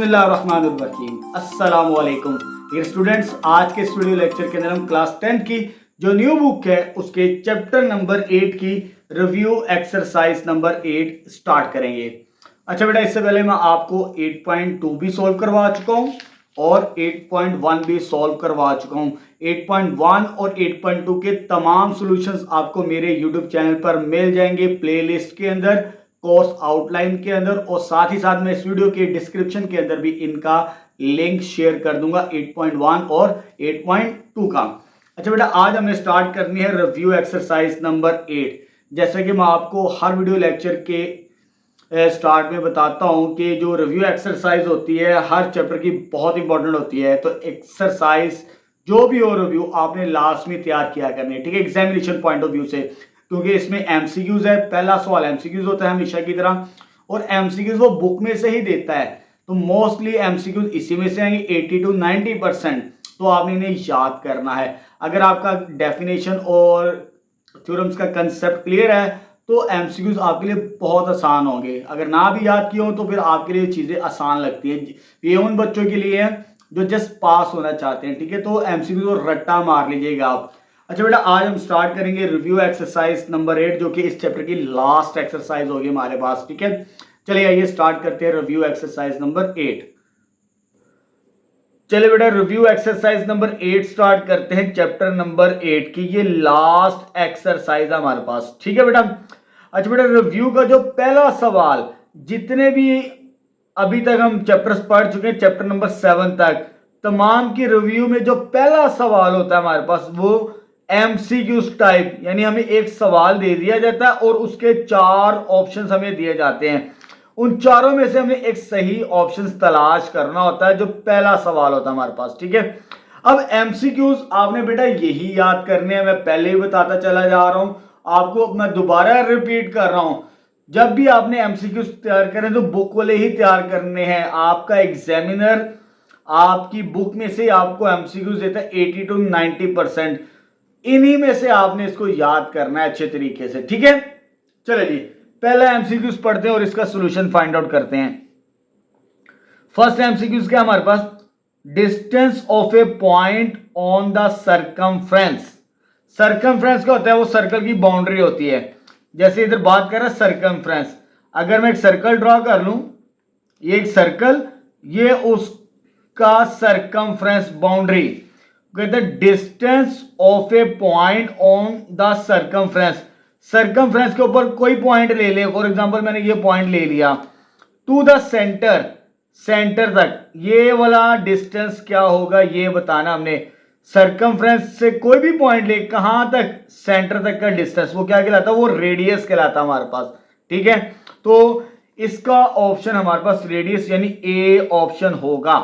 बिस्मिल्लाहिर्रहमानिर्रहीम अस्सलाम वालेकुम डियर स्टूडेंट्स। आज के स्टूडियो लेक्चर के अंदर हम क्लास 10 की जो न्यू बुक है उसके चैप्टर नंबर 8 की रिव्यू एक्सरसाइज नंबर 8 स्टार्ट करेंगे। अच्छा बेटा, इससे पहले मैं आपको 8.2 भी सॉल्व करवा चुका हूं और 8.1 भी सॉल्व करवा चुका हूं। 8.1 और 8.2 के तमाम सॉल्यूशंस आपको मेरे यूट्यूब चैनल पर मिल जाएंगे प्लेलिस्ट के अंदर, कोर्स आउटलाइन के अंदर, और साथ ही साथ मैं इस वीडियो के डिस्क्रिप्शन के अंदर भी इनका लिंक शेयर कर दूंगा 8.1 और 8.2 का। अच्छा बेटा, आज हमें स्टार्ट करनी है रिव्यू एक्सरसाइज नंबर 8। जैसे कि मैं आपको हर वीडियो लेक्चर के स्टार्ट में बताता हूं कि जो रिव्यू एक्सरसाइज होती है हर चैप्टर की बहुत इंपॉर्टेंट होती है। तो एक्सरसाइज जो भी हो रिव्यू आपने लास्ट में तैयार किया करनी है, ठीक है, एग्जामिनेशन पॉइंट ऑफ व्यू से, क्योंकि इसमें एमसीक्यूज है। पहला सवाल एमसीक्यूज होता है हमेशा की तरह, और एमसीक्यूज वो बुक में से ही देता है, तो मोस्टली एमसीक्यूज इसी में से आएंगे 80 to 90%। तो आपने इन्हें याद करना है। अगर आपका डेफिनेशन और थ्योरम्स का कंसेप्ट क्लियर है तो एमसीक्यूज आपके लिए बहुत आसान होंगे। अगर ना भी याद किए हो तो फिर आपके लिए चीजें आसान लगती है। ये उन बच्चों के लिए है जो जस्ट पास होना चाहते हैं, ठीक है। तो एमसीक्यूज और रट्टा मार लीजिएगा आप। अच्छा बेटा, आज हम स्टार्ट करेंगे रिव्यू एक्सरसाइज नंबर 8, जो कि इस चैप्टर की लास्ट एक्सरसाइज होगी हमारे पास, ठीक है। चलिए आइए स्टार्ट करते हैं रिव्यू एक्सरसाइज नंबर 8। चलिए बेटा, रिव्यू एक्सरसाइज नंबर 8 स्टार्ट करते हैं चैप्टर नंबर 8 की। ये लास्ट एक्सरसाइज है हमारे पास, ठीक है बेटा। अच्छा बेटा, रिव्यू का जो पहला सवाल, जितने भी अभी तक हम चैप्टर्स पढ़ चुके हैं चैप्टर नंबर 7 तक, तमाम की रिव्यू में जो पहला सवाल होता है हमारे पास वो एमसीक्यूज टाइप, यानी हमें एक सवाल दे दिया जाता है और उसके 4 ऑप्शंस हमें दिए जाते हैं। उन चारों में से हमें एक सही ऑप्शन तलाश करना होता है, जो पहला सवाल होता है हमारे पास, ठीक है। अब एमसीक्यूज आपने बेटा यही याद करने हैं, मैं पहले ही बताता चला जा रहा हूं आपको, मैं दोबारा रिपीट कर रहा हूं। जब भी आपने एमसीक्यूज तैयार करें तो बुक वाले ही तैयार करने हैं। आपका एग्जामिनर आपकी बुक में से आपको एमसीक्यूज देता है 80 to 90%। इन्हीं में से आपने इसको याद करना है अच्छे तरीके से, ठीक है। चलो जी, पहला एमसीक्यूज पढ़ते हैं और इसका सॉल्यूशन फाइंड आउट करते हैं। फर्स्ट एमसीक्यूज क्या हमारे पास, distance of a point on the circumference. Circumference क्या होता है, वो सर्कल की बाउंड्री होती है। जैसे इधर बात कर रहा है सर्कमफ्रेंस, अगर मैं एक सर्कल ड्रॉ कर लूं, ये एक सर्कल, ये उसका सर्कमफ्रेंस बाउंड्री कहते हैं distance of a point on the circumference. Circumference के ऊपर कोई पॉइंट ले ले, फॉर एग्जांपल मैंने ये पॉइंट ले लिया, टू द सेंटर, सेंटर तक ये वाला डिस्टेंस क्या होगा ये बताना हमने। सर्कमफ्रेंस से कोई भी पॉइंट ले, कहां तक, सेंटर तक का डिस्टेंस, वो क्या कहलाता है, वो रेडियस कहलाता है हमारे पास, ठीक है। तो इसका ऑप्शन हमारे पास रेडियस यानी ए ऑप्शन होगा।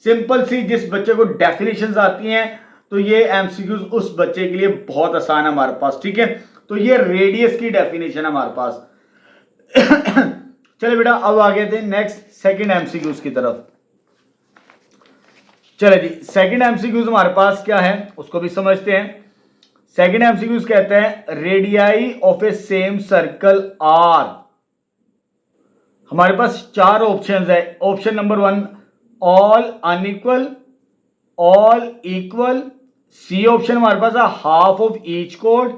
सिंपल सी, जिस बच्चे को डेफिनेशंस आती हैं तो ये एमसीक्यूज उस बच्चे के लिए बहुत आसान है हमारे पास, ठीक है। तो ये रेडियस की डेफिनेशन है हमारे पास। चले बेटा, अब आगे थे नेक्स्ट सेकंड एमसीक्यूज की तरफ। चले जी, सेकंड एमसीक्यूज हमारे पास क्या है उसको भी समझते हैं। सेकंड एमसीक्यूज कहते हैं radii of a same circle are. हमारे पास 4 ऑप्शंस है। Option number 1 all unequal, all equal, C option हमारे पास है हाफ ऑफ ईच कोड,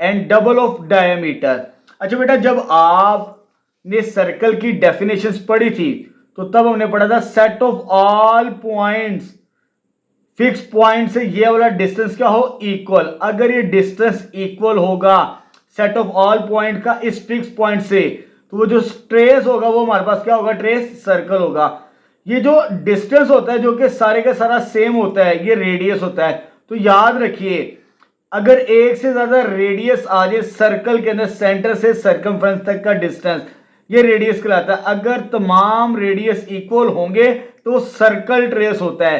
एंड डबल ऑफ डायमीटर। अच्छा बेटा, जब आपने सर्कल की डेफिनेशंस पढ़ी थी तो तब हमने पढ़ा था set of all points, fix point से ये वाला डिस्टेंस क्या हो, इक्वल। अगर ये डिस्टेंस इक्वल होगा सेट ऑफ ऑल पॉइंट का इस फिक्स पॉइंट से, तो वो जो ट्रेस होगा वो हमारे पास क्या होगा, ट्रेस सर्कल होगा। ये जो डिस्टेंस होता है जो कि सारे का सारा सेम होता है, ये रेडियस होता है। तो याद रखिए, अगर एक से ज्यादा रेडियस आ जाए सर्कल के अंदर, सेंटर से सर्कमफ्रेंस तक का डिस्टेंस, ये रेडियस कहलाता है। अगर तमाम रेडियस इक्वल होंगे तो सर्कल ट्रेस होता है।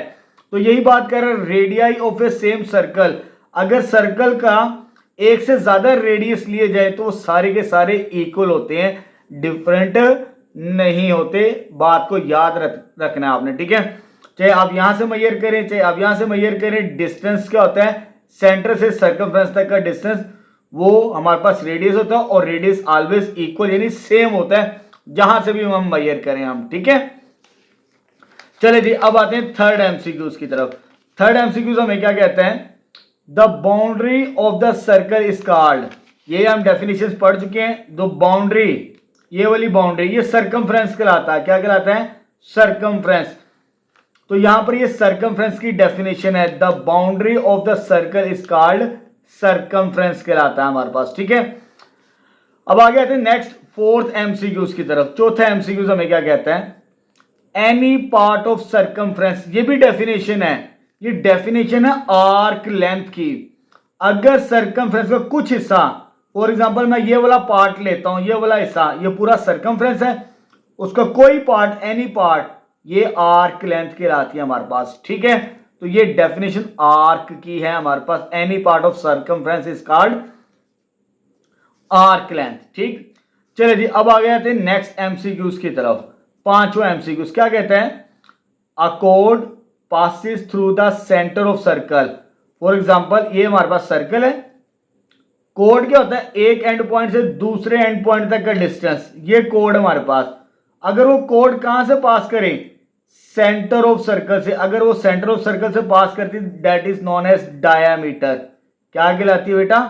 तो यही बात कर रहे हैं radii of a same circle. अगर सर्कल का एक से ज्यादा रेडियस लिए जाए तो वो सारे के सारे इक्वल होते हैं, डिफरेंट नहीं होते। बात को याद रखना है आपने, ठीक है। चाहे आप यहां से मेजर करें चाहे आप यहां से मेजर करें, डिस्टेंस क्या होता है, सेंटर से सर्कमफ्रेंस तक का डिस्टेंस, वो हमारे पास रेडियस होता है, और रेडियस ऑलवेज इक्वल यानी सेम होता है जहां से भी हम मेजर करें हम, ठीक है। चले जी, अब आते हैं थर्ड एमसीक्यूज की तरफ। थर्ड एमसीक्यूज हमें क्या कहते हैं? The boundary of the circle is called, ये हम डेफिनेशन पढ़ चुके हैं। द बाउंड्री, ये वाली बाउंड्री, ये सरकमफ्रेंस कहलाता है। क्या कहलाता है? सरकमफ्रेंस। तो यहां पर ये सरकमफ्रेंस की डेफिनेशन है, the boundary of the circle is called circumference कहलाता है हमारे पास। ठीक है, अब आगे आते हैं नेक्स्ट फोर्थ एमसीक्यूज की तरफ। चौथा एमसीक्यूज हमें क्या कहता है? एनी पार्ट ऑफ सरकमफ्रेंस, ये भी डेफिनेशन है। ये डेफिनेशन है आर्क लेंथ की। अगर सरकमफ्रेंस का कुछ हिस्सा, फॉर एग्जांपल मैं ये वाला पार्ट लेता हूं, ये वाला हिस्सा, ये पूरा सरकमफ्रेंस है, उसका कोई पार्ट, एनी पार्ट, ये आर्क लेंथ कहलाती है हमारे पास। ठीक है, तो ये डेफिनेशन आर्क की है हमारे पास, any part of circumference is called arc length. ठीक, चलिए जी, अब आ गए थे नेक्स्ट एमसीक्यूज की तरफ। पांचवा एमसीक्यूज क्या कहते हैं? A code passes through the centre of circle. For example ये हमारे पास सर्कल है, कोड क्या होता है? एक एंड पॉइंट से दूसरे एंड पॉइंट तक का डिस्टेंस, ये कोड हमारे पास। अगर वो कोड कहां से पास करे? सेंटर ऑफ सर्कल से। अगर वो सेंटर ऑफ सर्कल से पास करती, that is known as diameter. क्या कहलाती है बेटा?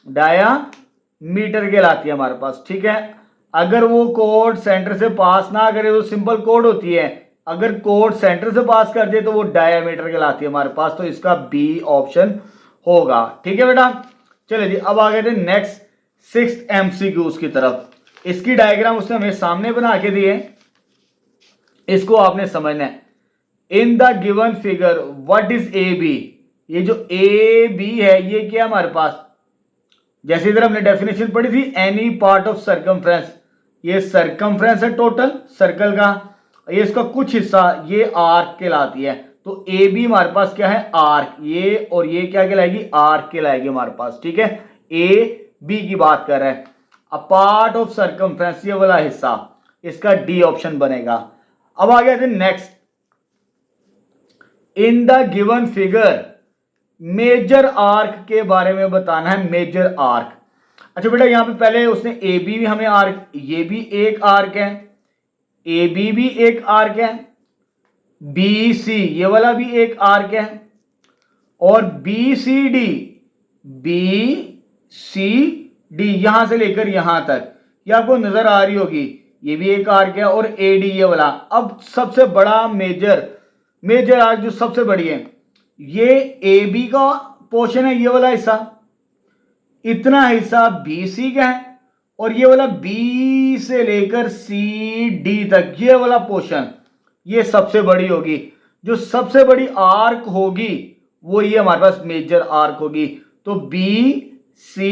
डायामीटर कहलाती है हमारे पास। ठीक है, अगर वो कोड सेंटर से पास ना करे तो सिंपल कोड होती है, अगर कोड सेंटर से पास कर दे तो वो डायामीटर कहलाती है हमारे पास। तो इसका बी ऑप्शन होगा। ठीक है बेटा, चलिए जी, अब आ गए थे नेक्स्ट सिक्स्थ एमसीक्यूज की तरफ। इसकी डायग्राम उसने हमें सामने बना के दी है, इसको आपने समझना है। In the given figure what is A B? ये जो ए बी है ये क्या हमारे पास? जैसे इधर हमने डेफिनेशन पढ़ी थी, एनी पार्ट ऑफ सरकमफ्रेंस, ये सरकमफ्रेंस है टोटल सर्कल का, ये इसका कुछ हिस्सा, ये आर्क कहलाती है। तो ए बी हमारे पास क्या है? आर्क। ये और ये क्या कहलाएगी? आर्क कहलाएगी हमारे पास। ठीक है, ए बी की बात कर रहे हैं। अ पार्ट ऑफ सरकमफ्रेंस, ये वाला हिस्सा, इसका डी ऑप्शन बनेगा। अब आ गया next, in the given figure measure arc के बारे में बताना है। मेजर आर्क, अच्छा बेटा यहां पे पहले उसने ए बी भी हमें आर्क, ये भी एक आर्क है, ए बी भी एक आर्क है, बी सी ये वाला भी एक आर्क है, और B C D, B C D यहां से लेकर यहां तक, ये आपको नजर आ रही होगी, ये भी एक आर्क है, और ए डी ये वाला। अब सबसे बड़ा मेजर आर्क जो सबसे बड़ी है, ये ए बी का पोर्शन है, ये वाला हिस्सा, इतना हिस्सा बी सी का है, और ये वाला बी से लेकर सी डी तक ये वाला पोर्शन, ये सबसे बड़ी होगी। जो सबसे बड़ी आर्क होगी वो ये हमारे पास मेजर आर्क होगी। तो बी सी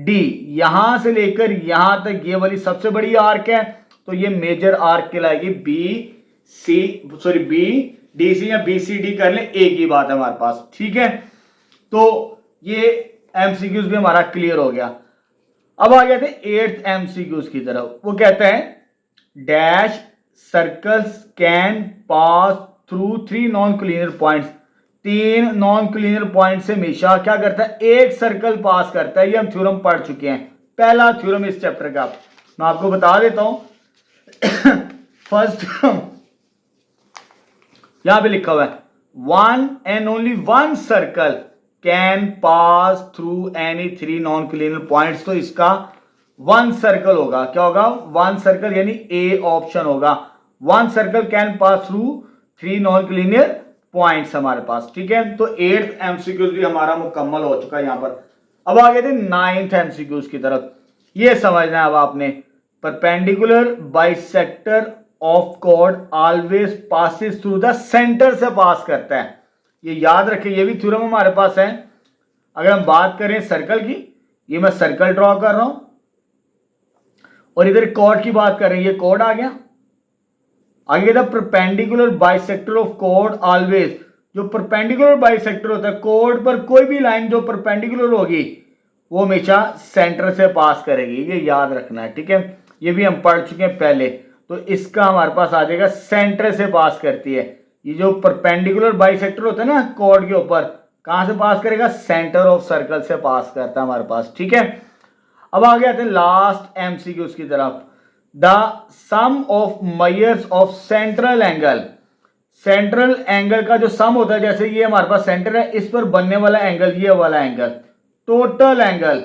डी यहां से लेकर यहां तक ये वाली सबसे बड़ी आर्क है, तो ये मेजर आर्क कहलाएगी। बी डी सी या बी सी डी कर ले, एक ही बात है हमारे पास। ठीक है, तो ये एमसीक्यूज भी हमारा क्लियर हो गया। अब आ गए थे एट्थ एमसीक्यूज की तरफ। वो कहते हैं dash circles can pass through three non cleaner points. तीन नॉन क्लीनर पॉइंट से हमेशा क्या करता है? एक सर्कल पास करता है। ये हम थ्योरम पढ़ चुके हैं, पहला थ्योरम इस चैप्टर का। मैं आपको बता देता हूं। फर्स्ट यहां पे लिखा हुआ है, one and only one circle can pass through any three non cleaner points. तो इसका वन सर्कल होगा। क्या होगा? वन सर्कल, यानी ए ऑप्शन होगा। One circle can pass through three non cleaner points हमारे पास। ठीक है, तो एट्थ एमसीक्यूज भी हमारा मुकम्मल हो चुका है यहां पर। अब आ गए थे नाइन्थ एमसीक्यूज की तरफ। ये समझना है अब आपने, perpendicular bisector of chord always passes through the centre से पास करता है। ये याद रखें, ये भी थ्योरम हमारे पास है। अगर हम बात करें सर्कल की, ये मैं सर्कल ड्रॉ कर रहा हूं, और इधर कॉर्ड की बात कर रहे हैं, ये कॉर्ड आ गया। आगे the perpendicular bisector of chord always, जो परपेंडिकुलर बाइसेक्टर होता है, कॉर्ड पर कोई भी लाइन जो परपेंडिकुलर होगी वो हमेशा सेंटर से पास करेगी। ये याद रखना है। ठीक है, ये भी हम पढ़ चुके हैं पहले। तो इसका हमारे पास आ जाएगा सेंटर से पास करती है। ये जो परपेंडिकुलर बाइसेक्टर होता है ना कॉर्ड के ऊपर, कहां से पास करेगा? सेंटर ऑफ सर्कल से पास करता है हमारे पास। ठीक है, अब आगे आते हैं लास्ट एमसीक्यू की तरफ। The sum of measures of central angle, central angle का जो सम होता है, जैसे ये हमारे पास सेंटर है, इस पर बनने वाला एंगल, ये वाला एंगल, टोटल एंगल,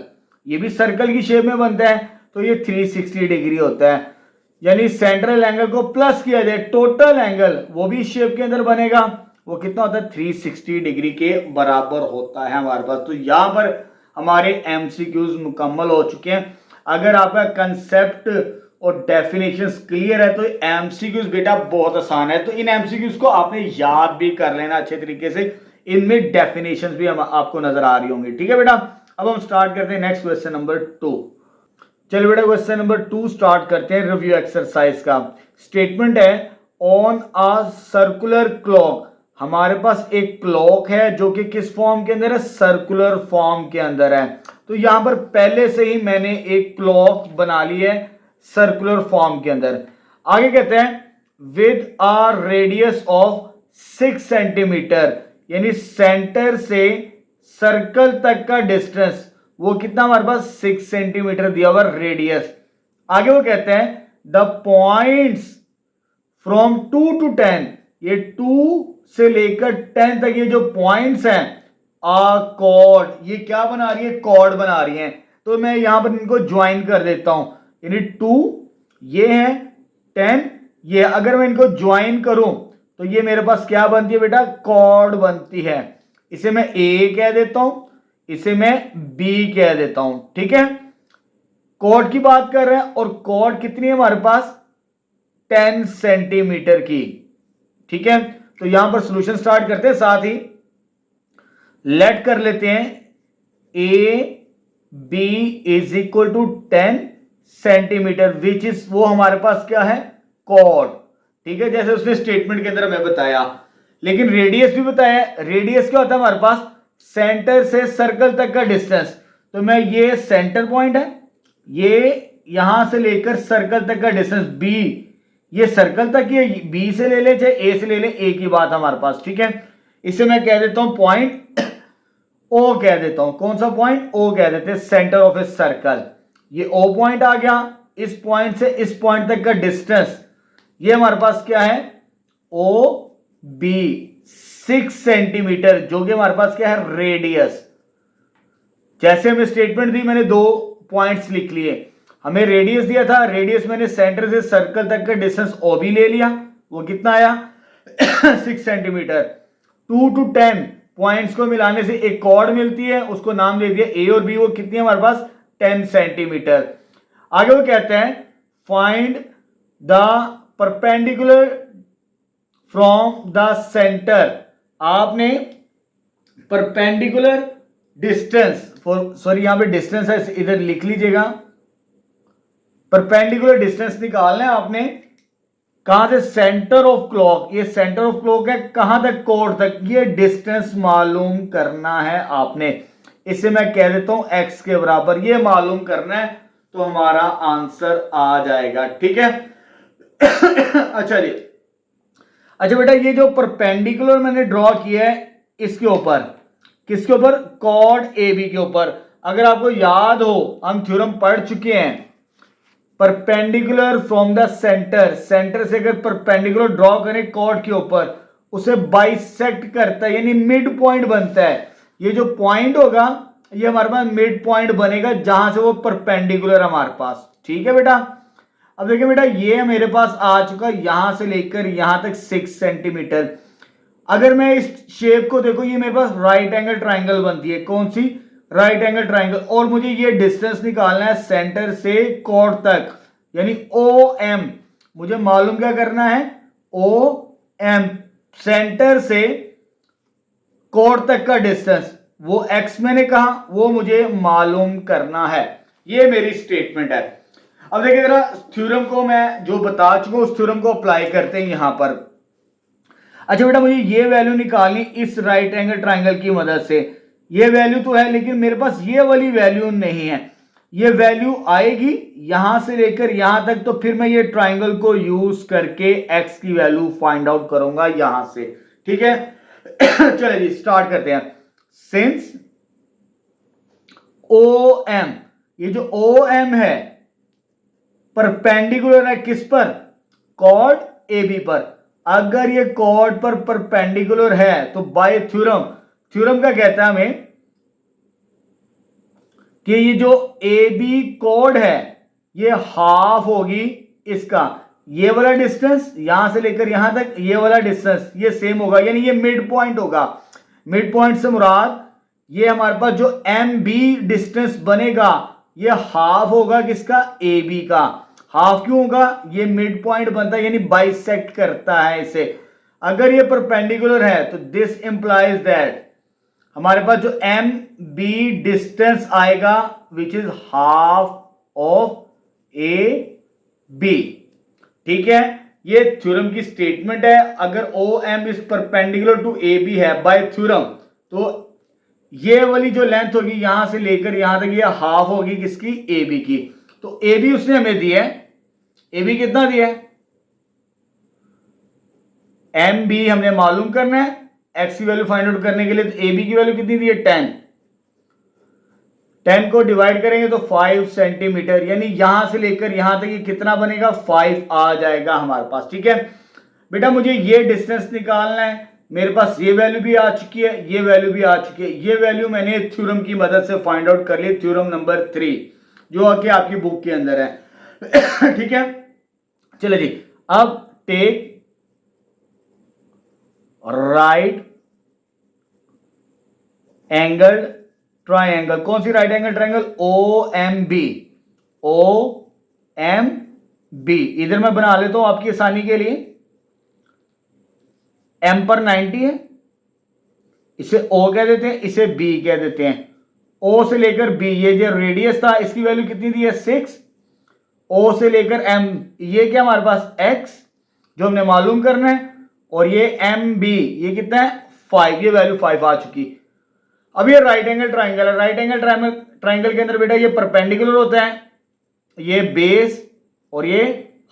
ये भी सर्कल की शेप में बनता है, तो ये 360 डिग्री होता है। यानी सेंट्रल एंगल को प्लस किया जाए, टोटल एंगल वो भी शेप के अंदर बनेगा, वो कितना होता है 360 डिग्री के बराबर होता है हमारे पास। तो यहां पर हमारे एमसीक्यूज मुकम्मल हो चुके हैं। अगर आपका कंसेप्ट और डेफिनेशंस क्लियर है तो एमसीक्यूज बेटा बहुत आसान है, तो इन एमसीक्यूज को आपने याद भी कर लेना अच्छे तरीके से, इनमें डेफिनेशंस भी हम आपको नजर आ रही होंगी। ठीक है बेटा, अब हम स्टार्ट करते हैं नेक्स्ट क्वेश्चन नंबर 2। चलिए बेटा क्वेश्चन नंबर 2 स्टार्ट करते हैं रिव्यू एक्सरसाइज का। स्टेटमेंट है ऑन अ सर्कुलर क्लॉक, हमारे पास एक क्लॉक है जो कि किस फॉर्म के अंदर है, सर्कुलर फॉर्म के अंदर है। तो यहां पर पहले से ही मैंने एक क्लॉक बना ली है सर्कुलर फॉर्म के अंदर। आगे कहते हैं with a radius of 6 centimetre, यानी सेंटर से सर्कल तक का डिस्टेंस वो कितना हमारे पास 6 सेंटीमीटर दिया हुआ रेडियस। आगे वो कहते हैं द पॉइंट्स फ्रॉम 2 to 10, ये 2 से लेकर 10 तक ये जो पॉइंट्स हैं आ कॉर्ड, ये क्या बना रही है, कॉर्ड बना रही है। तो मैं यहां पर इनको ज्वाइन कर देता हूं, यानी 2 ये है, 10 ये, अगर मैं इनको ज्वाइन करूं तो ये मेरे पास क्या बनती है बेटा, कॉर्ड बनती है। इसे मैं ए कह देता हूं, इसे मैं बी कह देता हूं। ठीक है, कॉर्ड की बात कर रहे हैं और कॉर्ड कितनी है हमारे पास 10 सेंटीमीटर की। ठीक है, तो यहां पर सॉल्यूशन स्टार्ट करते हैं, साथ ही लेट कर लेते हैं A B is equal to 10 centimetre which is, वो हमारे पास क्या है, कॉर्ड। ठीक है, जैसे उसने स्टेटमेंट के अंदर हमें बताया, लेकिन रेडियस भी बताया। रेडियस क्या होता है हमारे पास, सेंटर से सर्कल तक का डिस्टेंस। तो मैं, ये सेंटर पॉइंट है, ये यहां से लेकर सर्कल तक का डिस्टेंस बी, ये सर्कल तक ही, बी से ले ले चाहे ए से ले ले, एक ही बात हमारे पास। ठीक है, इसे मैं कह देता हूं पॉइंट ओ कह देता हूं। कौन सा पॉइंट, ओ कह देते हैं, सेंटर ऑफ ए सर्कल। ये ओ पॉइंट आ गया, इस पॉइंट से इस पॉइंट तक का डिस्टेंस ये हमारे पास क्या है, ओ बी 6 सेंटीमीटर, जो कि हमारे पास क्या है, रेडियस। जैसे हमें स्टेटमेंट दी, मैंने 2 पॉइंट्स लिख लिए, हमें रेडियस दिया था, रेडियस मैंने सेंटर से सर्कल तक का डिस्टेंस ओ बी ले लिया, वो कितना आया 6 सेंटीमीटर। 2 to 10 पॉइंट्स को मिलाने से एक कॉर्ड मिलती है, उसको नाम दे दिया ए और बी, वो कितनी है हमारे पास 10 सेंटीमीटर। आगे वो कहते हैं find the perpendicular from the centre, आपने परपेंडिकुलर डिस्टेंस, सॉरी यहां पे डिस्टेंस है, इधर लिख लीजिएगा, परपेंडिकुलर डिस्टेंस निकालना है आपने, कहां से, सेंटर ऑफ क्लॉक, ये सेंटर ऑफ क्लॉक है, कहां तक, कॉर्ड तक, ये डिस्टेंस मालूम करना है आपने। इसे मैं कह देता हूं x के बराबर, ये मालूम करना है, तो हमारा आंसर आ जाएगा। ठीक है अच्छा जी, अच्छा बेटा, ये जो परपेंडिकुलर मैंने ड्रॉ किया है, इसके ऊपर, किसके ऊपर, कॉर्ड ए बी के ऊपर। अगर आपको याद हो, हम थ्योरम पढ़ चुके हैं, perpendicular from the centre, centre से अगर परपेंडिकुलर ड्रॉ करें कॉर्ड के ऊपर, उसे बाइसेक्ट करता है, यानी मिड पॉइंट बनता है। ये जो पॉइंट होगा ये हमारे पास मिड पॉइंट बनेगा, जहां से वो परपेंडिकुलर हमारे पास। ठीक है बेटा, अब देखिए बेटा, ये मेरे पास आ चुका यहां से लेकर यहां तक 6 सेंटीमीटर। अगर मैं इस शेप को देखो, ये मेरे पास राइट एंगल ट्राइंगल बनती है, कौन सी, राइट एंगल ट्राइंगल, और मुझे ये डिस्टेंस निकालना है सेंटर से कॉर्ड तक, यानी ओ एम। मुझे मालूम क्या करना है, ओ एम, सेंटर से कॉर्ड तक का डिस्टेंस, वो एक्स मैंने कहा, वो मुझे मालूम करना है। ये मेरी स्टेटमेंट है। अब देखिए जरा, थ्योरम को मैं जो बता चुका हूं, उस थ्योरम को अप्लाई करते हैं यहां पर। अच्छा बेटा, मुझे ये वैल्यू निकालनी इस राइट एंगल ट्राइंगल की मदद से। ये वैल्यू तो है, लेकिन मेरे पास ये वाली वैल्यू नहीं है। ये वैल्यू आएगी यहां से लेकर यहां तक, तो फिर मैं ये ट्राइंगल को यूज करके एक्स की वैल्यू फाइंड आउट करूंगा यहां से। ठीक है चलिए जी स्टार्ट करते हैं। सिंस ओ एम, ये जो ओ एम है परपेंडिकुलर है किस पर, कॉर्ड ए बी पर, अगर ये कॉर्ड पर परपेंडिकुलर है तो बाय थ्योरम, थ्योरम क्या कहता है हमें कि ये जो ए बी कॉर्ड है ये हाफ होगी इसका, ये वाला डिस्टेंस यहां से लेकर यहां तक ये वाला डिस्टेंस ये सेम होगा, यानी ये मिड पॉइंट होगा। मिड पॉइंट से मुराद ये हमारे पास जो एम बी डिस्टेंस बनेगा ये हाफ होगा किसका, ए बी का। हाफ क्यों होगा, ये मिड पॉइंट बनता है यानी बाइसेक्ट करता है इसे। अगर ये परपेंडिकुलर है तो दिस इंप्लाइज दैट हमारे पास जो एम बी डिस्टेंस आएगा which is half of A B. ठीक है, ये थ्योरम की स्टेटमेंट है। अगर O M is perpendicular to A B है बाय थ्योरम तो ये वाली जो लेंथ होगी यहां से लेकर यहां तक ये हाफ होगी किसकी, ए बी की। तो ए बी उसने हमें दिया है, ए बी कितना दिया है, एम बी हमने मालूम करना है एक्स की वैल्यू फाइंड आउट करने के लिए। तो ए बी की वैल्यू कितनी दी है 10, 10 को डिवाइड करेंगे तो 5 सेंटीमीटर, यानी यहां से लेकर यहां तक ये कितना बनेगा 5 आ जाएगा हमारे पास। ठीक है बेटा, मुझे ये डिस्टेंस निकालना है, मेरे पास ये वैल्यू भी आ चुकी है, ये वैल्यू भी आ चुकी है। ये वैल्यू मैंने थ्योरम की मदद से फाइंड आउट कर ली, थ्योरम नंबर 3 जो आके आपकी बुक के अंदर है। ठीक है, चलो जी, अब टेक राइट एंगल ट्राइंगल, कौन सी right angle triangle, O M B, O M B. इधर मैं बना लेता हूं आपकी आसानी के लिए, एम पर 90 है, इसे ओ कह देते हैं, इसे बी कह देते हैं। ओ से लेकर बी ये जो रेडियस था इसकी वैल्यू कितनी दी है 6, ओ से लेकर एम ये क्या हमारे पास एक्स जो हमने मालूम करना है, और ये एम बी ये कितना है 5, ये वैल्यू 5 आ चुकी। अब ये राइट एंगल ट्राइंगल है, राइट एंगल ट्राइंगल के अंदर बेटा ये परपेंडिकुलर होता है, ये बेस और ये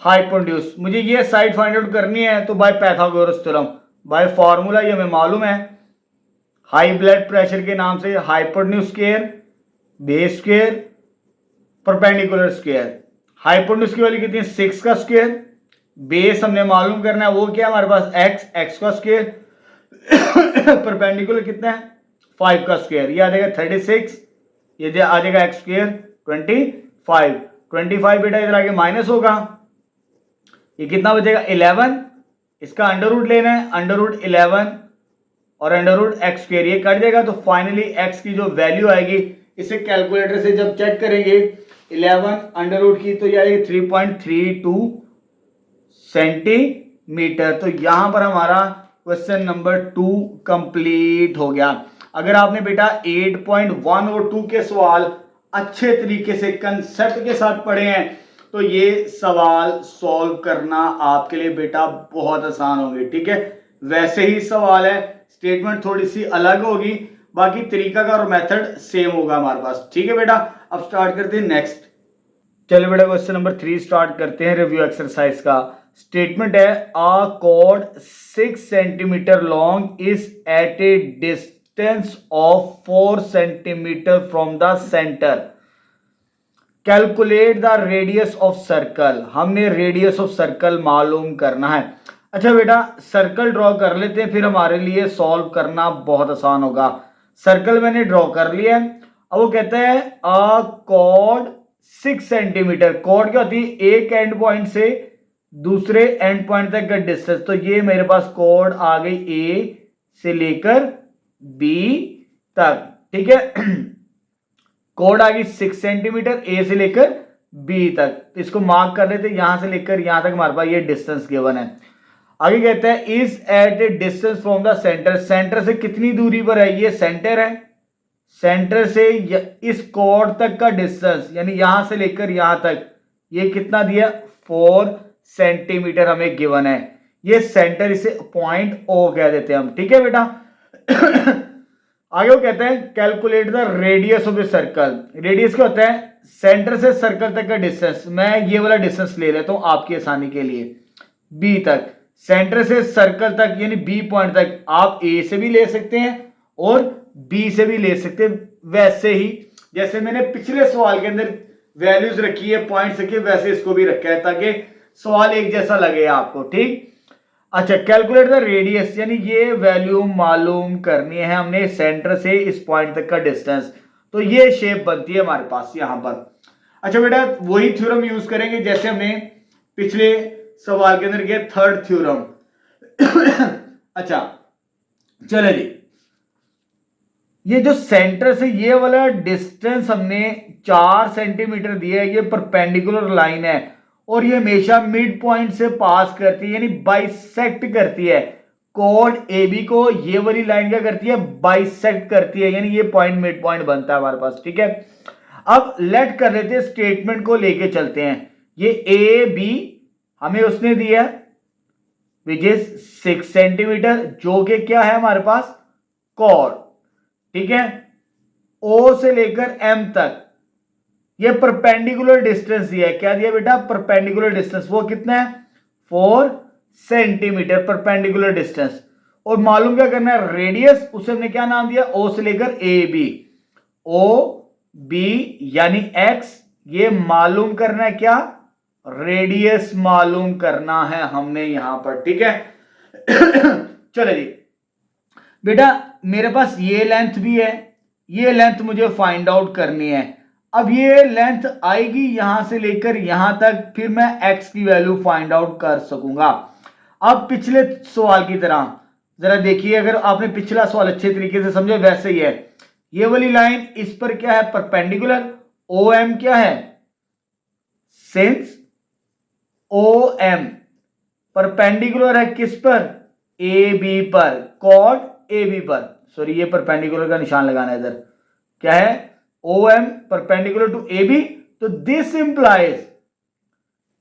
हाइपोटेन्यूज। मुझे ये साइड फाइंड आउट करनी है तो by Pythagoras theorem, bye formula ये हमें मालूम है, हाई ब्लड प्रेशर के नाम से hypotenuse square base square perpendicular square. Hypotenuse की वैल्यू कितनी है 6 का स्क्वायर, बेस हमने मालूम करना है वो क्या है हमारे पास एक्स, एक्स का स्क्वायर, परपेंडिकुलर कितना है 5 का स्क्वायर, ये आ जाएगा 36, ये आ जाएगा एक्स स्क्वायर 25, 25 बेटा इधर आगे माइनस होगा, ये कितना बचेगा 11, इसका अंडर रूट लेना है, अंडर रूट 11 और अंडर रूट एक्स स्क्वायर ये कट जाएगा। तो फाइनली एक्स की जो वैल्यू आएगी इसे कैलकुलेटर से जब चेक करेंगे 11 अंडर रूट की तो ये आएगी 3.32 सेंटीमीटर। तो यहां पर हमारा क्वेश्चन नंबर 2 कंप्लीट हो गया। अगर आपने बेटा 8.1 और 2 के सवाल अच्छे तरीके से कंसेप्ट के साथ पढ़े हैं तो ये सवाल सॉल्व करना आपके लिए बेटा बहुत आसान होंगे। ठीक है, वैसे ही सवाल है, स्टेटमेंट थोड़ी सी अलग होगी, बाकी तरीका का और मेथड सेम होगा हमारे पास। ठीक है बेटा, अब स्टार्ट करते हैं नेक्स्ट। चलो बेटा क्वेश्चन नंबर 3 स्टार्ट करते हैं रिव्यू एक्सरसाइज का। स्टेटमेंट है a chord 6 centimetre long is at a distance of 4 centimetre from the centre, calculate the radius of circle. हमने रेडियस ऑफ सर्कल मालूम करना है। अच्छा बेटा सर्कल ड्रॉ कर लेते हैं, फिर हमारे लिए सॉल्व करना बहुत आसान होगा। सर्कल मैंने ड्रॉ कर लिया है। अब वो कहता है अ कॉर्ड 6 सेंटीमीटर, कॉर्ड क्या होती है एक एंड पॉइंट से दूसरे एंड पॉइंट तक का डिस्टेंस। तो ये मेरे पास कॉर्ड आ गई ए से लेकर बी तक। ठीक है, कॉर्ड आ गई 6 सेंटीमीटर ए से लेकर बी तक, तो इसको मार्क कर लेते, यहां से लेकर यहां तक हमारे पास ये डिस्टेंस गिवन है। आगे कहता है is at a distance from the centre, centre से कितनी दूरी पर है, ये सेंटर है, सेंटर से इस कॉर्ड तक का डिस्टेंस यानी यहां से लेकर यहां तक ये कितना दिया 4 सेंटीमीटर हमें गिवन है। ये सेंटर, इसे पॉइंट ओ कह देते हैं हम। ठीक है बेटा, आगे वो कहते हैं calculate the radius of a circle. Radius क्या होता है सेंटर से सर्कल तक का डिस्टेंस। मैं ये वाला डिस्टेंस ले लेता हूं आपकी आसानी के लिए, बी तक, सेंटर से सर्कल तक यानी बी पॉइंट तक आप ए से भी ले सकते हैं और बी से भी ले सकते हैं, वैसे ही जैसे मैंने पिछले सवाल के अंदर वैल्यूज रखी है, पॉइंट्स रखी है, वैसे इसको भी रखा है ताकि सवाल एक जैसा लगे आपको। ठीक, अच्छा, कैलकुलेट द रेडियस, यानी ये वैल्यू मालूम करनी है हमने सेंटर से इस पॉइंट तक का डिस्टेंस। तो ये शेप बनती है हमारे पास यहां पर। अच्छा बेटा, वही थ्योरम यूज करेंगे जैसे हमने पिछले सवाल के अंदर किया, थर्ड थ्योरम। अच्छा चले जी, ये जो सेंटर से ये वाला डिस्टेंस हमने 4 सेंटीमीटर दिया है, ये परपेंडिकुलर लाइन है और ये हमेशा मिड पॉइंट से पास करती है, यानी बाइसेक्ट करती है। कोड ए बी को ये वाली लाइन क्या करती है, बाइसेक्ट करती है, यानी ये पॉइंट मिड पॉइंट बनता है हमारे पास। ठीक है, अब लेट कर लेते हैं, स्टेटमेंट को लेके चलते हैं। ये ए बी हमें उसने दिया विच इज 6 सेंटीमीटर, जो कि क्या है हमारे पास, कॉड। ठीक है, ओ से लेकर एम तक ये परपेंडिकुलर डिस्टेंस दिया है। क्या दिया बेटा, परपेंडिकुलर डिस्टेंस। वो कितना है, 4 सेंटीमीटर परपेंडिकुलर डिस्टेंस। और मालूम क्या करना है, रेडियस, उसे हमने क्या नाम दिया, ओ से लेकर ए बी। ओ बी यानी एक्स, ये मालूम करना है क्या, रेडियस मालूम करना है हमने यहां पर। ठीक है, चलो जी बेटा, मेरे पास ये लेंथ भी है, ये लेंथ मुझे फाइंड आउट करनी है। अब ये लेंथ आएगी यहां से लेकर यहां तक, फिर मैं x की वैल्यू फाइंड आउट कर सकूंगा। अब पिछले सवाल की तरह जरा देखिए, अगर आपने पिछला सवाल अच्छे तरीके से समझे वैसे ही है। ये वाली लाइन इस पर क्या है, परपेंडिकुलर। ओ एम क्या है, सिंस ओ एम परपेंडिकुलर है किस पर, ए बी पर, कॉड ए बी पर। सॉरी, ये परपेंडिकुलर का निशान लगाना है इधर। क्या है, O M perpendicular to A B. तो दिस इंप्लाइज,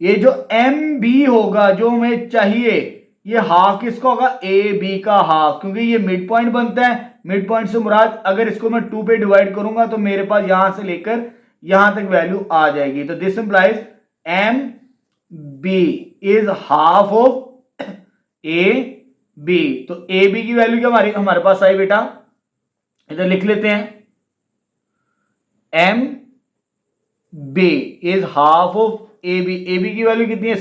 ये जो एम बी होगा जो हमें चाहिए, ये हाफ किसका होगा, ए बी का हाफ, क्योंकि ये मिड पॉइंट बनता है। मिड पॉइंट से मुराद, अगर इसको मैं 2 पे डिवाइड करूंगा तो मेरे पास यहां से लेकर यहां तक वैल्यू आ जाएगी। तो this implies M B is half of A B. तो ए बी की वैल्यू क्या हमारे पास आई बेटा, इधर लिख लेते हैं, M B is half of A B. A B की वैल्यू कितनी है,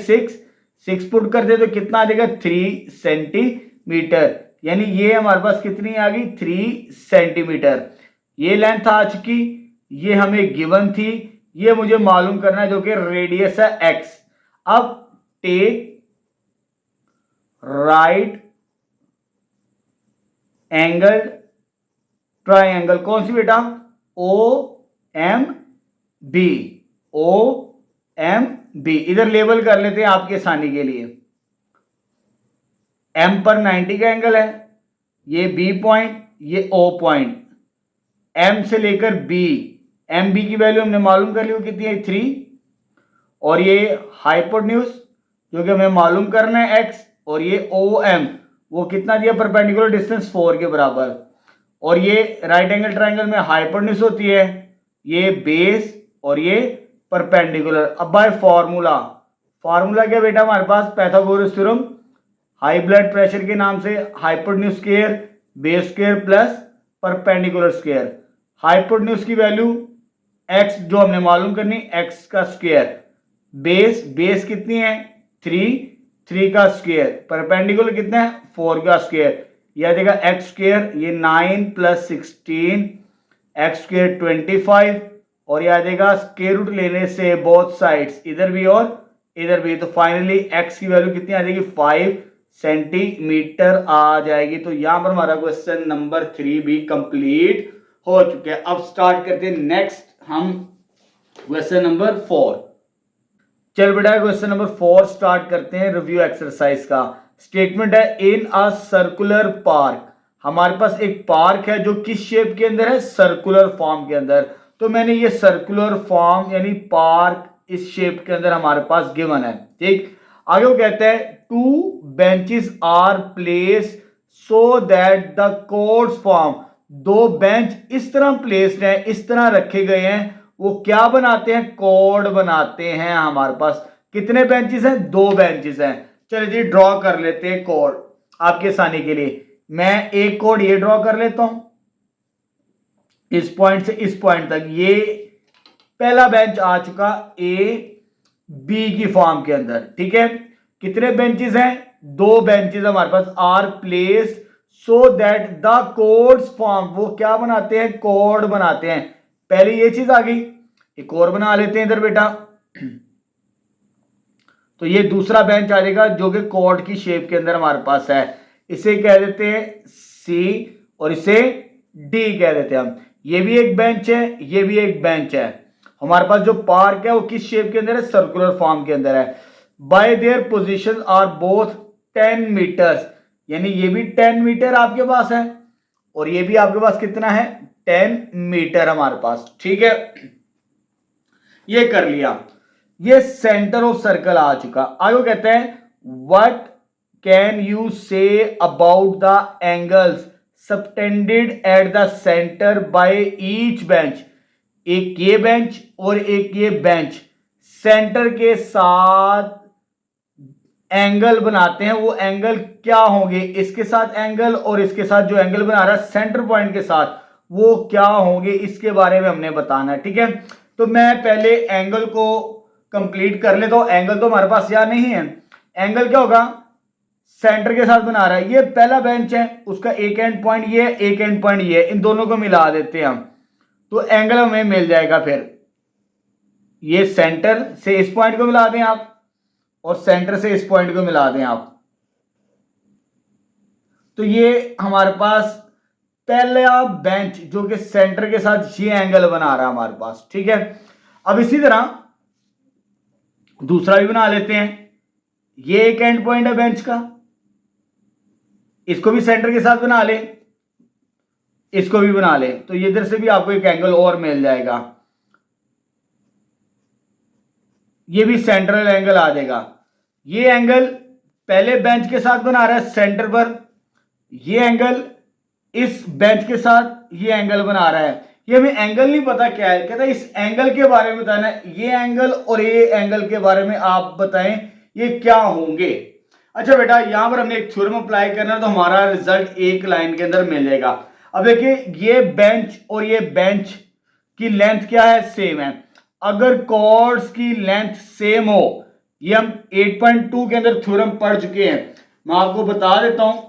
6 पुट कर दे तो कितना आ जाएगा, 3 सेंटीमीटर। यानी ये हमारे पास कितनी आ गई, 3 सेंटीमीटर। ये लेंथ आ चुकी, ये हमें गिवन थी, ये मुझे मालूम करना है जो कि रेडियस है एक्स। अब टेक राइट एंगल ट्राइंगल, कौन सी बेटा, O M B, O M B. इधर लेबल कर लेते हैं आपकी आसानी के लिए। एम पर 90 का एंगल है, ये बी पॉइंट, ये ओ पॉइंट। एम से लेकर बी, एम बी की वैल्यू हमने मालूम कर ली, वो कितनी है, 3। और ये हाइपोटेन्यूज जो कि हमें मालूम करना है एक्स, और ये ओ एम वो कितना दिया, परपेंडिकुलर डिस्टेंस 4 के बराबर। और ये राइट एंगल ट्राइंगल में हाइपोटेन्यूज होती है, ये बेस और ये परपेंडिकुलर। अब बाय फार्मूला, फार्मूला क्या बेटा हमारे पास, Pythagoras theorem, high blood pressure के नाम से hypotenuse square base square plus perpendicular square. Hypotenuse की वैल्यू एक्स जो हमने मालूम करनी, एक्स का स्क्वायर, बेस, बेस कितनी है, 3 का स्क्वायर, परपेंडिकुलर कितना है, 4 का स्क्वायर। यह देगा एक्स स्क्वायर, ये 9 + 16 एक्स स्क्वायर 25, और यह आ जाएगा स्क्वायर रूट लेने से बोथ साइड्स, इधर भी और इधर भी। तो फाइनली एक्स की वैल्यू कितनी आ जाएगी, 5 सेंटीमीटर आ जाएगी। तो यहां पर हमारा क्वेश्चन नंबर 3 भी कंप्लीट हो चुके हैं। अब स्टार्ट करते हैं नेक्स्ट हम क्वेश्चन नंबर 4। चल बेटा, क्वेश्चन नंबर 4 स्टार्ट करते हैं रिव्यू एक्सरसाइज का। स्टेटमेंट है, इन अ सर्कुलर पार्क, हमारे पास एक पार्क है जो किस शेप के अंदर है, सर्कुलर फॉर्म के अंदर। तो मैंने ये सर्कुलर फॉर्म यानी पार्क इस शेप के अंदर हमारे पास गिवन है। ठीक, आगे वो कहता है 2 benches are place so that the chords form, 2 bench इस तरह प्लेस्ड हैं, इस तरह रखे गए हैं, वो क्या बनाते हैं, कोड बनाते हैं। हमारे पास कितने बेंचेस हैं, 2 बेंचेस हैं। चलिए जी ड्रॉ कर लेते हैं कोड आपके आसानी के लिए। मैं एक कोड ये ड्रॉ कर लेता हूं, इस पॉइंट से इस पॉइंट तक। ये पहला बेंच आ चुका ए बी की फॉर्म के अंदर। ठीक है, कितने बेंचेस हैं, दो बेंचेस हमारे पास are placed so that the chords form, वो क्या बनाते हैं, कोड बनाते हैं। पहले ये चीज आ गई, एक और बना लेते हैं इधर बेटा। तो ये दूसरा बेंच आ जाएगा जो कि कोड की शेप के अंदर हमारे पास है, इसे कह देते हैं सी और इसे डी कह देते हैं हम। ये भी एक बेंच है, ये भी एक बेंच है। हमारे पास जो पार्क है वो किस शेप के अंदर है, सर्कुलर फॉर्म के अंदर है। By their position are both 10 metres, यानी ये भी 10 मीटर आपके पास है और ये भी आपके पास कितना है, 10 मीटर हमारे पास। ठीक है, ये कर लिया। ये सेंटर ऑफ सर्कल आ चुका। आगे कहते हैं what can you say about the angles subtended at the centre bye each bench. एक ये बेंच और एक ये बेंच सेंटर के साथ एंगल बनाते हैं। वो एंगल क्या होंगे, इसके साथ एंगल और इसके साथ जो एंगल बना रहा है सेंटर पॉइंट के साथ, वो क्या होंगे, इसके बारे में हमने बताना है। ठीक है, तो मैं पहले एंगल को कंप्लीट कर लेता हूं। एंगल तो हमारे पास यहां नहीं है। एंगल क्या होगा, सेंटर के साथ बना रहा है। ये पहला बेंच है, उसका एक एंड पॉइंट ये है, एक एंड पॉइंट ये है, इन दोनों को मिला देते हैं हम, तो एंगल हमें मिल जाएगा। फिर ये सेंटर से इस पॉइंट को मिला दें आप और सेंटर से इस पॉइंट को मिला दें आप, तो ये हमारे पास पहला बेंच जो कि सेंटर के साथ ये एंगल बना रहा है हमारे पास। ठीक है, अब इसी तरह दूसरा भी बना लेते हैं। ये एक एंड पॉइंट है बेंच का, इसको भी सेंटर के साथ बना ले, इसको भी बना ले, तो ये इधर से भी आपको एक एंगल और मिल जाएगा। ये भी सेंट्रल एंगल आ जाएगा। ये एंगल पहले बेंच के साथ बना रहा है सेंटर पर, ये एंगल इस बेंच के साथ ये एंगल बना रहा है। ये हमें एंगल नहीं पता क्या है, कहता है इस एंगल के बारे में बताना है। ये एंगल और ये एंगल के बारे में आप बताएं ये क्या होंगे। अच्छा बेटा, यहां पर हमने एक थ्योरम अप्लाई करना है, तो हमारा रिजल्ट एक लाइन के अंदर मिल जाएगा। अब देखिए, ये बेंच और ये बेंच की लेंथ क्या है, सेम है। अगर कॉर्ड्स की लेंथ सेम हो, ये हम 8.2 के अंदर थ्योरम पढ़ चुके हैं। मैं आपको बता देता हूं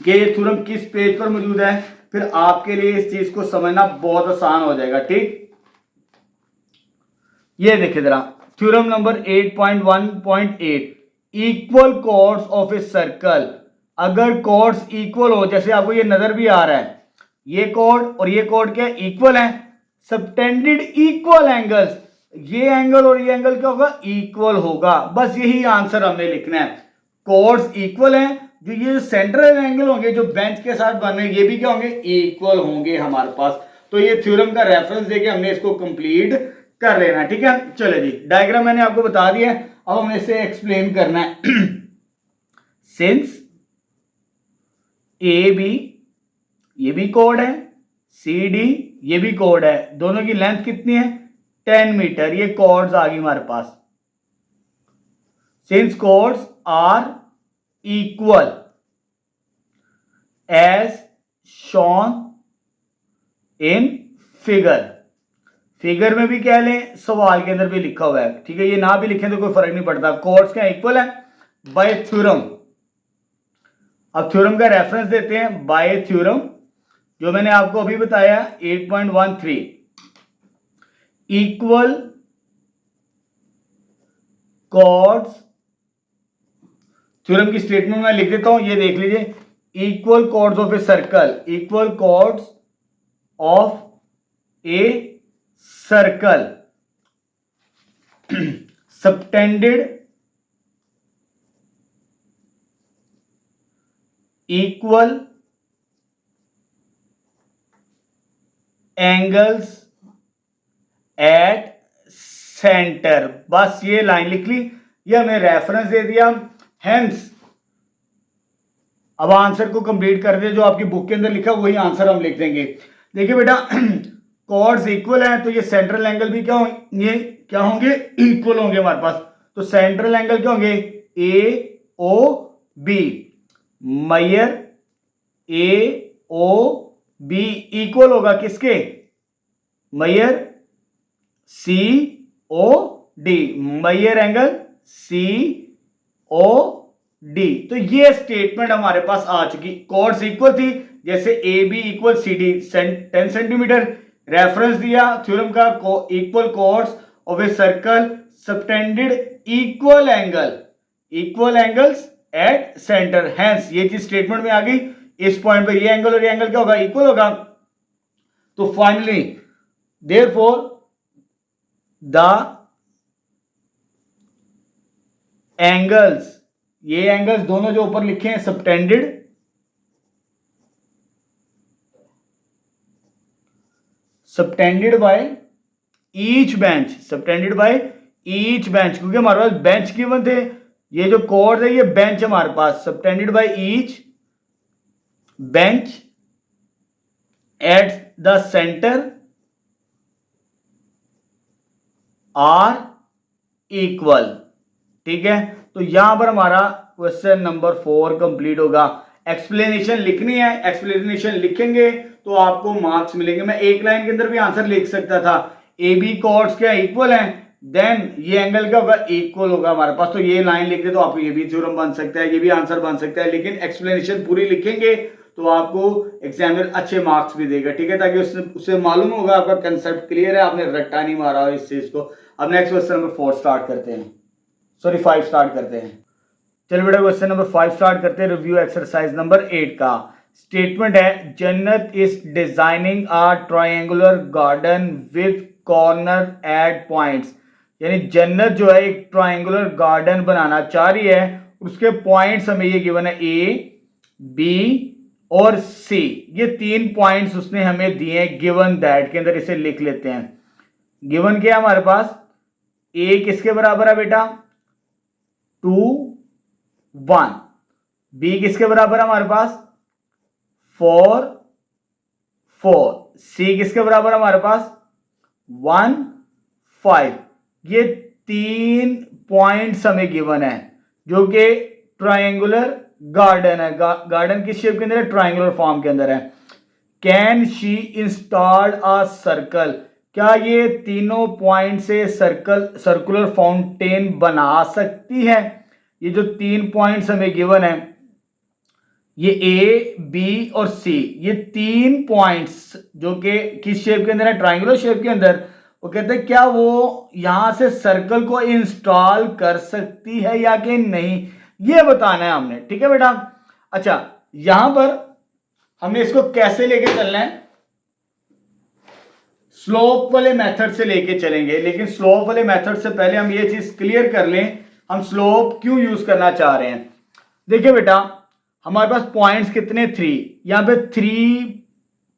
कि ये थ्योरम किस पेज पर मौजूद है, फिर आपके लिए इस चीज को समझना बहुत आसान हो जाएगा। ठीक, ये देखिए जरा, theorem number 8.1.8, equal chords of a circle. अगर कॉर्ड्स इक्वल हो, जैसे आपको ये नजर भी आ रहा है, ये कॉर्ड और ये कॉर्ड क्या इक्वल है, सबटेंडेड इक्वल एंगल्स, ये एंगल और ये एंगल क्या होगा, इक्वल होगा। बस यही आंसर हमने लिखना है। कॉर्ड्स इक्वल हैं, जो ये सेंट्रल एंगल होंगे जो बेंच के साथ बन रहे हैं, ये भी क्या होंगे, इक्वल होंगे हमारे पास। तो ये थ्योरम का रेफरेंस देके हमने इसको कंप्लीट कर लेना। ठीक है, चलो जी, डायग्राम मैंने आपको बता दिया, अब हमें इसे एक्सप्लेन करना है। सिंस ए बी, ये भी कोड है, सी डी ये भी कोड है, दोनों की लेंथ कितनी है, 10 मीटर। ये कॉर्ड्स आ गई हमारे पास। Since chords are equal as shown in figure, figure में भी कह लें, सवाल के अंदर भी लिखा हुआ है। ठीक है, ये ना भी लिखें तो कोई फर्क नहीं पड़ता, कॉर्ड्स क्या इक्वल है बाय थ्योरम। अब थ्योरम का रेफरेंस देते हैं, बाय थ्योरम जो मैंने आपको अभी बताया 8.13, इक्वल कॉर्ड्स, थ्योरम की स्टेटमेंट मैं लिख देता हूं, ये देख लीजिए, equal chords of a circle, equal chords of a circle subtended equal angles at centre. बस ये लाइन लिख ली, ये हमें रेफरेंस दे दिया। हेंस अब आंसर को कंप्लीट कर दिया, जो आपकी बुक के अंदर लिखा वही आंसर हम लिख देंगे। देखिए बेटा, कॉर्ड्स इक्वल है तो ये सेंट्रल एंगल भी क्या होंगे, क्या होंगे, इक्वल होंगे हमारे पास। तो सेंट्रल एंगल क्या होंगे, A O B, measure A O B equal होगा किसके, measure C O D, measure angle C O D. तो ये स्टेटमेंट हमारे पास आ चुकी। कॉर्ड्स इक्वल थी, जैसे A B equal C D 10 centimetre. Reference दिया थ्योरम का, equal chords of a circle subtended equal angles at centre, hence ये चीज स्टेटमेंट में आ गई। इस पॉइंट पर ये एंगल और ये एंगल क्या होगा, इक्वल होगा। तो फाइनली देयरफॉर द एंगल्स, ये एंगल्स दोनों जो ऊपर लिखे हैं सबटेंडेड बाय ईच बेंच, क्योंकि हमारे पास बेंच गिवन थे। ये जो कॉर्ड है ये बेंच हमारे पास, subtended by each bench at the centre are equal. ठीक है, तो यहां पर हमारा क्वेश्चन नंबर 4 कंप्लीट होगा। एक्सप्लेनेशन लिखनी है, एक्सप्लेनेशन लिखेंगे तो आपको मार्क्स मिलेंगे। मैं एक लाइन के अंदर भी आंसर लिख सकता था, ए बी कॉर्ड्स क्या इक्वल हैं, देन ये एंगल क्या होगा, इक्वल होगा हमारे पास। तो ये लाइन लिख दे तो आपको ये भी थ्योरम बन सकता है, ये भी आंसर बन सकता है। लेकिन एक्सप्लेनेशन पूरी लिखेंगे तो आपको एग्जामिनर अच्छे मार्क्स भी देगा। ठीक है, ताकि उससे मालूम होगा आपका कंसेप्ट क्लियर है, आपने रट्टा नहीं मारा इस चीज को। अब नेक्स्ट क्वेश्चन नंबर 4 स्टार्ट करते हैं, सॉरी 5 स्टार्ट करते हैं। चलो बेटा क्वेश्चन नंबर 5 स्टार्ट करते हैं। रिव्यू एक्सरसाइज नंबर 8 का स्टेटमेंट है, Jannat is designing a triangular garden with corner at points. यानी जन्नत जो है एक ट्रायंगुलर गार्डन बनाना चाह रही है, उसके पॉइंट्स हमें ये गिवन है ए बी और सी। ये 3 पॉइंट्स उसने हमें दिए हैं गिवन दैट के अंदर, इसे लिख लेते हैं। गिवन क्या है हमारे पास, ए किसके बराबर है बेटा 2 1, बी किसके बराबर है हमारे पास 4 4, सी किसके बराबर है हमारे पास 1 5। ये 3 पॉइंट्स हमें गिवन है जो कि ट्रायंगुलर गार्डन है। गार्डन किस शेप के अंदर है, ट्रायंगुलर फॉर्म के अंदर है। Can she install a circle, क्या ये तीनों पॉइंट से सर्कुलर फाउंटेन बना सकती है। ये जो 3 पॉइंट्स हमें गिवन है, ये ए बी और सी, ये 3 पॉइंट्स जो कि किस शेप के अंदर है, ट्रायंगुलर शेप के अंदर। वो कहते हैं क्या वो यहां से सर्कल को इंस्टॉल कर सकती है या कि नहीं, ये बताना है हमने। ठीक है बेटा, अच्छा यहां पर हमने इसको कैसे लेके चलना है, स्लोप वाले मेथड से लेके चलेंगे। लेकिन स्लोप वाले मेथड से पहले हम ये चीज क्लियर कर लें, हम स्लोप क्यों यूज करना चाह रहे हैं। देखिए बेटा हमारे पास पॉइंट्स कितने 3, यहां पे 3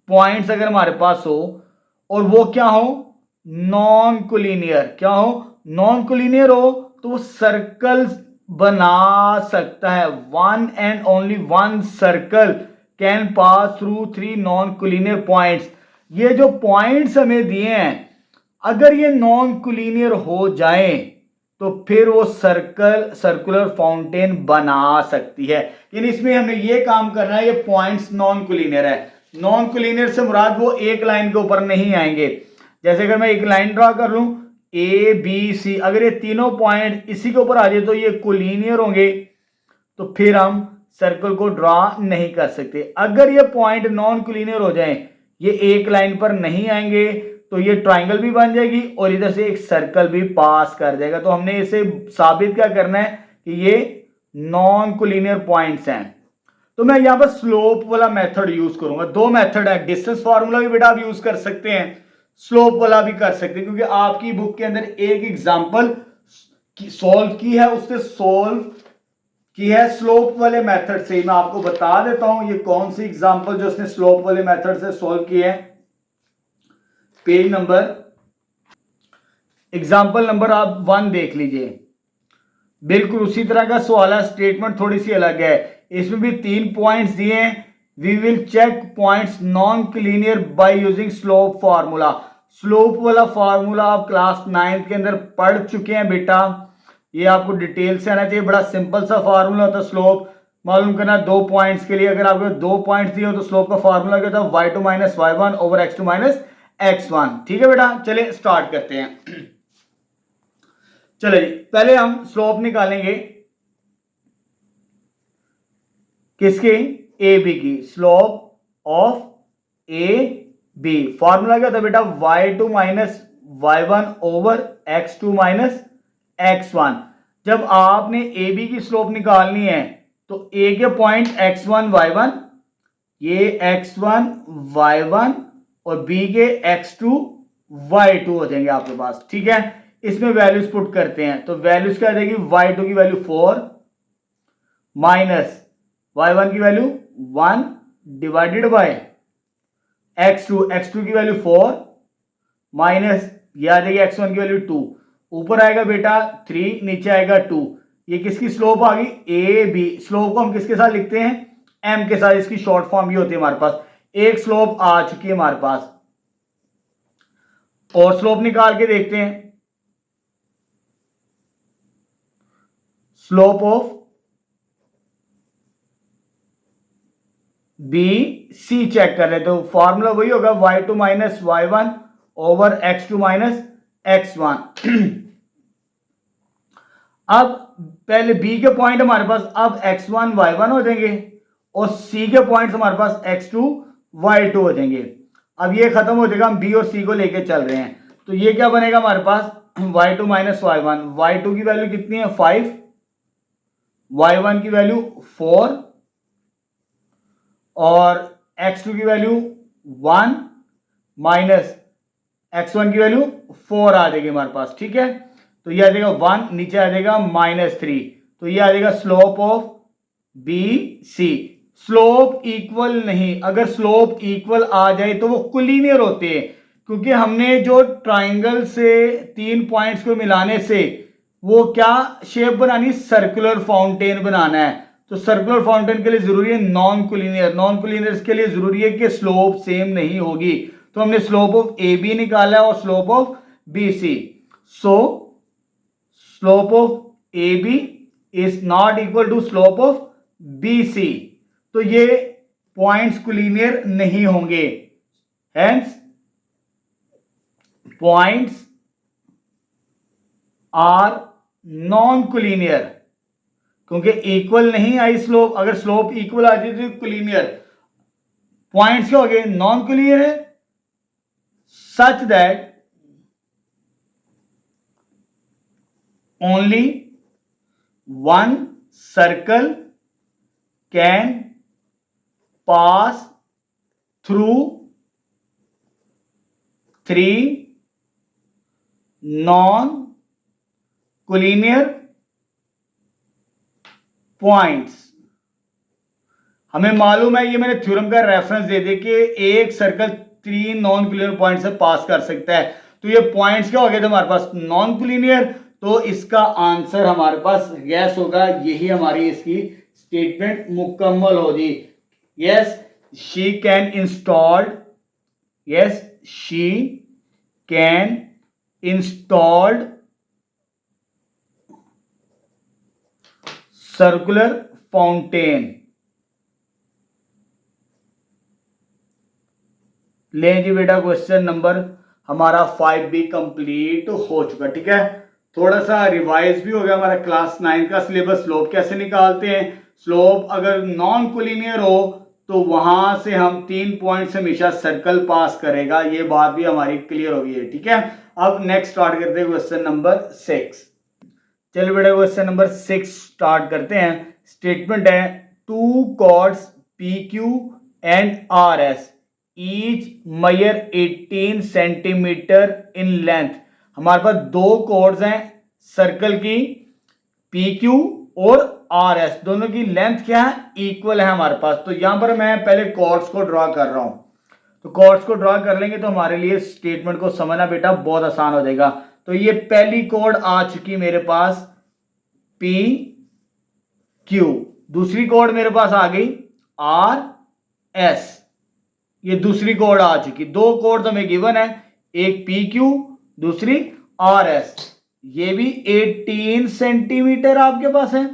पॉइंट्स अगर हमारे पास हो और वो क्या हो नॉन कोलिनियर, क्या हो नॉन कोलिनियर हो, तो वो सर्कल बना सकता है। One and only one circle can pass through 3 non collinear points. ये जो पॉइंट्स हमें दिए हैं, अगर ये नॉन कोलिनियर हो जाए तो फिर वो सर्कुलर फाउंटेन बना सकती है। यानी इसमें हमें ये काम करना है, ये पॉइंट्स नॉन कोलिनियर है। नॉन कोलिनियर से मुराद वो एक लाइन के ऊपर नहीं आएंगे। जैसे अगर मैं एक लाइन ड्रॉ कर लूं ए बी सी, अगर ये तीनों पॉइंट इसी के ऊपर आ जाए तो ये कोलिनियर होंगे, तो फिर हम सर्कल को ड्रॉ नहीं कर सकते। अगर ये पॉइंट नॉन कोलिनियर हो जाए, ये एक लाइन पर नहीं आएंगे, तो ये ट्राइंगल भी बन जाएगी और इधर से एक सर्कल भी पास कर जाएगा। तो हमने इसे साबित क्या करना है कि ये नॉन कोलिनियर पॉइंट्स हैं। तो मैं यहां पर स्लोप वाला मेथड यूज करूंगा। 2 मेथड है, डिस्टेंस फार्मूला भी बेटा आप यूज कर सकते हैं, स्लोप वाला भी कर सकते हैं, क्योंकि आपकी बुक के अंदर एक एग्जांपल सॉल्व की है, उससे सॉल्व की है स्लोप वाले मेथड से। मैं आपको बता देता हूं ये कौन सी एग्जांपल जो उसने स्लोप वाले मेथड से सॉल्व की है। पेज नंबर एग्जांपल नंबर आप 1 देख लीजिए, बिल्कुल उसी तरह का सवाल है, स्टेटमेंट थोड़ी सी अलग है। इसमें भी 3 पॉइंट्स दिए हैं। We will check points non collinear by using slope formula. Slope वाला फार्मूला आप क्लास 9 के अंदर पढ़ चुके हैं बेटा, ये आपको डिटेल से आना चाहिए। बड़ा सिंपल सा फार्मूला होता है स्लोप मालूम करना 2 पॉइंट्स के लिए। अगर आपको 2 पॉइंट्स दिए हो तो स्लोप का फार्मूला क्या होता है y2 minus y1 over x2 minus x1। ठीक है बेटा, चलिए स्टार्ट करते हैं। चलिए पहले हम स्लोप निकालेंगे। किसकी? ए बी की। Slope of A B formula क्या था बेटा? y2 minus y1 over x2 minus x1। जब आपने ए बी की स्लोप निकालनी है तो ए के पॉइंट x1 y1, ये x1 y1 और बी के x2 y2 हो जाएंगे आपके पास। ठीक है, इसमें वैल्यूज पुट करते हैं तो वैल्यूज क्या देगी? y2 की वैल्यू 4 माइनस y1 की वैल्यू 1 डिवाइडेड बाय x2 की वैल्यू 4 माइनस ये आ जाएगी x1 की वैल्यू 2, ऊपर आएगा बेटा 3, नीचे आएगा 2। ये किसकी स्लोप आ गई? A B. स्लोप को हम किसके साथ लिखते हैं? एम के साथ। इसकी शॉर्ट फॉर्म भी होती है हमारे पास। एक स्लोप आ चुकी है हमारे पास, और स्लोप निकाल के देखते हैं। Slope of B C check कर रहे तो फॉर्मूला वही होगा y2 minus y1 over x2 minus x1। अब पहले b के पॉइंट हमारे पास अब x1 y1 हो जाएंगे और c के पॉइंट्स हमारे पास x2 y2 हो जाएंगे। अब ये खत्म हो जाएगा, हम b और c को लेके चल रहे हैं तो ये क्या बनेगा हमारे पास? y2 minus y1। y2 की वैल्यू कितनी है? 5, y1 की वैल्यू 4 और x2 की वैल्यू 1 माइनस x1 की वैल्यू 4 आ जाएगी हमारे पास। ठीक है, तो ये आ जाएगा 1, नीचे आ जाएगा -3, तो ये आ जाएगा slope of B C. Slope equal नहीं, अगर स्लोप इक्वल आ जाए तो वो कोलिनियर होते हैं, क्योंकि हमने जो ट्राइंगल से 3 पॉइंट्स को मिलाने से वो क्या शेप बनानी? सर्कुलर फाउंटेन बनाना है। तो सर्कुलर फाउंटेन के लिए जरूरी है नॉन कोलिनियर। नॉन कोलिनियर के लिए जरूरी है कि स्लोप सेम नहीं होगी। तो हमने स्लोप ऑफ ए बी निकाला है और slope of B C. So slope of A B is not equal to slope of B C. तो ये पॉइंट्स कोलिनियर नहीं होंगे, hence points are non collinear, क्योंकि इक्वल नहीं आई स्लोप। अगर स्लोप इक्वल आ जाती तो कोलिनियर। पॉइंट्स क्या हो गए? नॉन कोलिनियर है, such that only one circle can pass through 3 non collinear points. हमें मालूम है, ये मैंने थ्योरम का रेफरेंस दे दे कि एक सर्कल 3 नॉन कोलिनियर पॉइंट से पास कर सकता है। तो ये पॉइंट्स क्या हो गए थे हमारे पास? Non collinear. तो इसका आंसर हमारे पास गैस होगा, यही हमारी इसकी स्टेटमेंट मुकम्मल होगी। Yes she can installed, yes she can installed circular fountain. ले जी बेटा, क्वेश्चन नंबर हमारा 5B कंप्लीट हो चुका। ठीक है, थोड़ा सा रिवाइज भी हो गया हमारा क्लास 9 का सिलेबस। स्लोप कैसे निकालते हैं? स्लोप अगर नॉन कोलिनियर हो तो वहां से हम 3 पॉइंट से हमेशा सर्कल पास करेगा। ये बात भी हमारी क्लियर हो गई है। ठीक है, अब नेक्स्ट स्टार्ट करते हैं क्वेश्चन नंबर 6। चलिए बेटा, क्वेश्चन नंबर 6 स्टार्ट करते हैं। स्टेटमेंट है 2 chords PQ and RS each measure 18 centimetre in length. हमारे पास 2 कॉर्ड्स हैं सर्कल की, PQ और RS, दोनों की लेंथ क्या है? इक्वल है हमारे पास। तो यहां पर मैं पहले कॉर्ड्स को ड्रॉ कर रहा हूं। तो कॉर्ड्स को ड्रॉ कर लेंगे तो हमारे लिए स्टेटमेंट को समझना बेटा बहुत आसान हो जाएगा। तो ये पहली कॉर्ड आ चुकी मेरे पास PQ, दूसरी कॉर्ड मेरे पास आ गई RS, ये दूसरी कॉर्ड आ चुकी। 2 कॉर्ड हमें गिवन है, एक PQ दूसरी RS। ये भी 18 सेंटीमीटर आपके पास है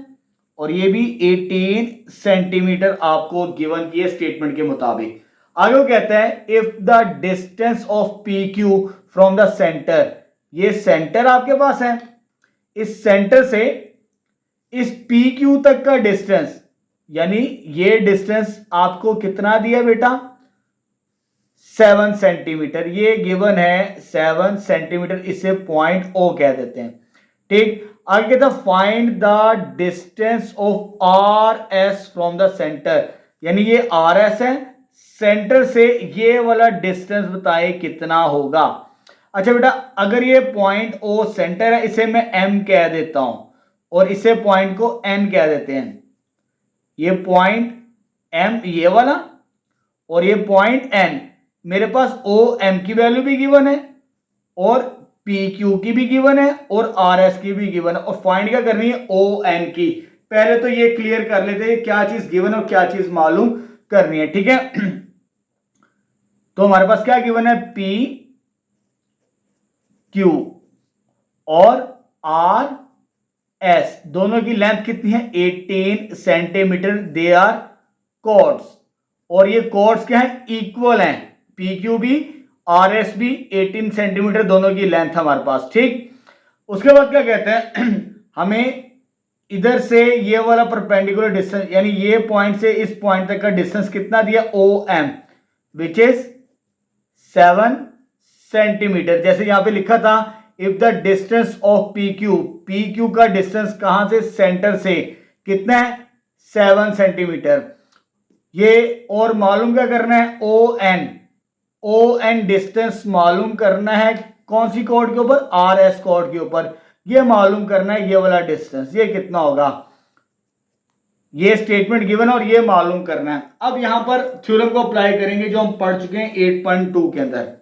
और ये भी 18 सेंटीमीटर आपको गिवन की है स्टेटमेंट के मुताबिक। आगे वो कहता है if the distance of PQ from the centre, ये सेंटर आपके पास है, इस सेंटर से इस PQ तक का डिस्टेंस यानी ये डिस्टेंस आपको कितना दिया बेटा, 7 सेंटीमीटर, ये गिवन है 7 सेंटीमीटर, इसे पॉइंट ओ कह देते हैं। ठीक, आगे कहता find the distance of R S from the centre, यानी ये आर एस है, सेंटर से ये वाला डिस्टेंस बताए कितना होगा। अच्छा बेटा, अगर ये पॉइंट ओ सेंटर है, इसे मैं एम कह देता हूं और इसे पॉइंट को एन कह देते हैं। ये पॉइंट एम ये वाला और ये पॉइंट एन, मेरे पास ओ एम की वैल्यू भी गिवन है और पी क्यू की भी गिवन है और आर एस की भी गिवन है, और फाइंड क्या करनी है, ओ एन की। पहले तो ये क्लियर कर लेते हैं क्या चीज गिवन है और क्या चीज मालूम करनी है। ठीक है, तो हमारे पास क्या गिवन है, पी क्यू और आर एस, दोनों की लेंथ कितनी है, 18 सेंटीमीटर। दे आर कॉर्ड्स, और ये कॉर्ड्स क्या है, इक्वल हैं, पी क्यू भी आर एस भी 18 सेंटीमीटर दोनों की लेंथ हमारे पास। ठीक, उसके बाद क्या कहते हैं, हमें इधर से ये वाला परपेंडिकुलर डिस्टेंस, यानी ये पॉइंट से इस पॉइंट तक का डिस्टेंस कितना दिया, O M, which is 7 centimetre. जैसे यहां पे लिखा था, if the distance of P Q का डिस्टेंस कहां से, सेंटर से, कितना है, 7 सेंटीमीटर। ये और मालूम क्या करना है, ओ एन डिस्टेंस मालूम करना है, कौन सी कॉर्ड के ऊपर, आर एस कॉर्ड के ऊपर। ये मालूम करना है ये वाला डिस्टेंस, ये कितना होगा, ये स्टेटमेंट गिवन और ये मालूम करना है। अब यहां पर थ्योरम को अप्लाई करेंगे जो हम पढ़ चुके हैं 8.2 के अंदर।